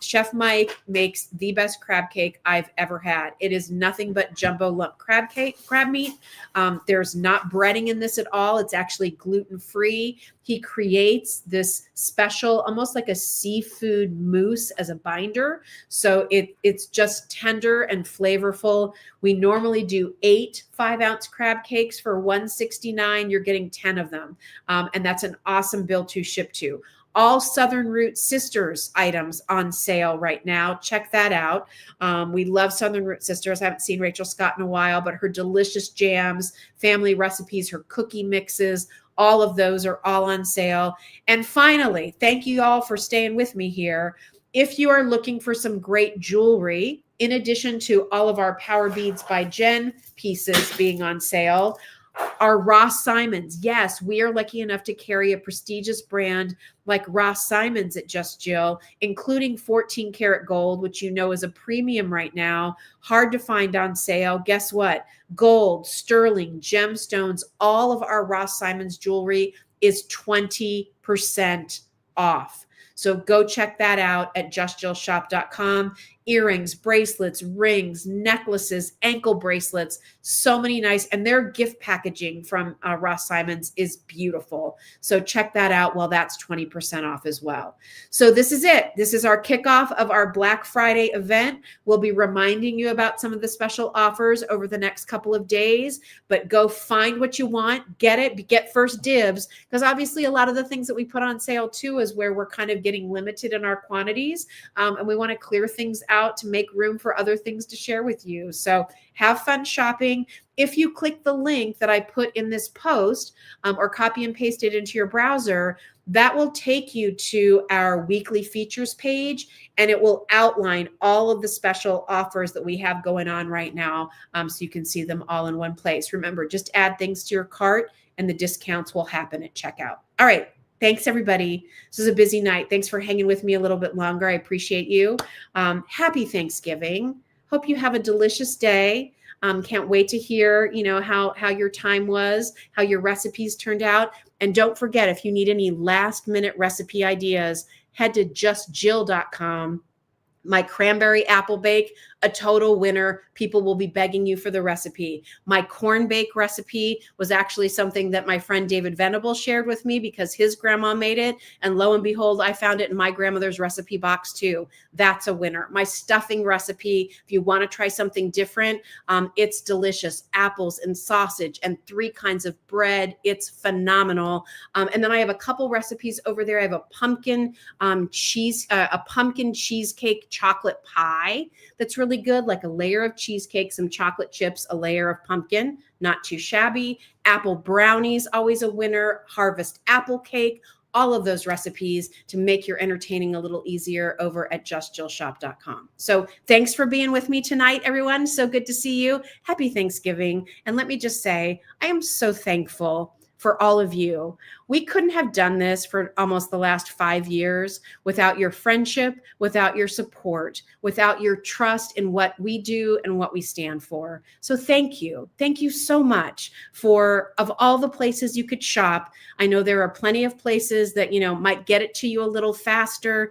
A: Chef Mike makes the best crab cake I've ever had. It is nothing but jumbo lump crab meat. There's not breading in this at all. It's actually gluten-free. He creates this special, almost like a seafood mousse as a binder. So it's just tender and flavorful. We normally do 8 5-ounce crab cakes for $169. You're getting 10 of them. And that's an awesome bill to ship to. All Southern Root Sisters items on sale right now. Check that out. We love Southern Root Sisters. I haven't seen Rachel Scott in a while, but her delicious jams, family recipes, her cookie mixes, all of those are all on sale. And finally, thank you all for staying with me here. If you are looking for some great jewelry, in addition to all of our Power Beads by Jen pieces being on sale, our Ross Simons. Yes, we are lucky enough to carry a prestigious brand like Ross Simons at Just Jill, including 14 karat gold, which you know is a premium right now, hard to find on sale. Guess what? Gold, sterling, gemstones, all of our Ross Simons jewelry is 20% off. So go check that out at justjillshop.com. Earrings, bracelets, rings, necklaces, ankle bracelets, so many nice, and their gift packaging from Ross Simons is beautiful. So check that out while that's 20% off as well. So this is it. This is our kickoff of our Black Friday event. We'll be reminding you about some of the special offers over the next couple of days, but go find what you want, get it, get first dibs, because obviously a lot of the things that we put on sale too is where we're kind of getting limited in our quantities, and we want to clear things out to make room for other things to share with you. So have fun shopping. If you click the link that I put in this post or copy and paste it into your browser, that will take you to our weekly features page, and it will outline all of the special offers that we have going on right now, so you can see them all in one place. Remember, just add things to your cart and the discounts will happen at checkout. All right. Thanks, everybody. This is a busy night. Thanks for hanging with me a little bit longer. I appreciate you. Happy Thanksgiving. Hope you have a delicious day. Can't wait to hear, how your time was, how your recipes turned out. And don't forget, if you need any last minute recipe ideas, head to justjill.com. My cranberry apple bake, a total winner. People will be begging you for the recipe. My corn bake recipe was actually something that my friend David Venable shared with me because his grandma made it. And lo and behold, I found it in my grandmother's recipe box too. That's a winner. My stuffing recipe, if you want to try something different, it's delicious. Apples and sausage and 3 kinds of bread. It's phenomenal. And then I have a couple recipes over there. I have a pumpkin cheesecake chocolate pie that's really really good, like a layer of cheesecake, some chocolate chips, a layer of pumpkin, not too shabby. Apple brownies, always a winner. Harvest apple cake, all of those recipes to make your entertaining a little easier over at justjillshop.com. So thanks for being with me tonight, everyone. So good to see you. Happy Thanksgiving. And let me just say, I am so thankful for all of you. We couldn't have done this for almost the last 5 years without your friendship, without your support, without your trust in what we do and what we stand for. So thank you. Thank you so much for, of all the places you could shop. I know there are plenty of places that, might get it to you a little faster.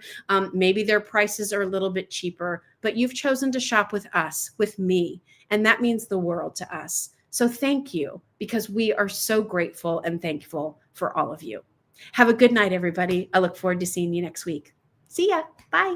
A: Maybe their prices are a little bit cheaper, but you've chosen to shop with us, with me. And that means the world to us. So thank you, because we are so grateful and thankful for all of you. Have a good night, everybody. I look forward to seeing you next week. See ya. Bye.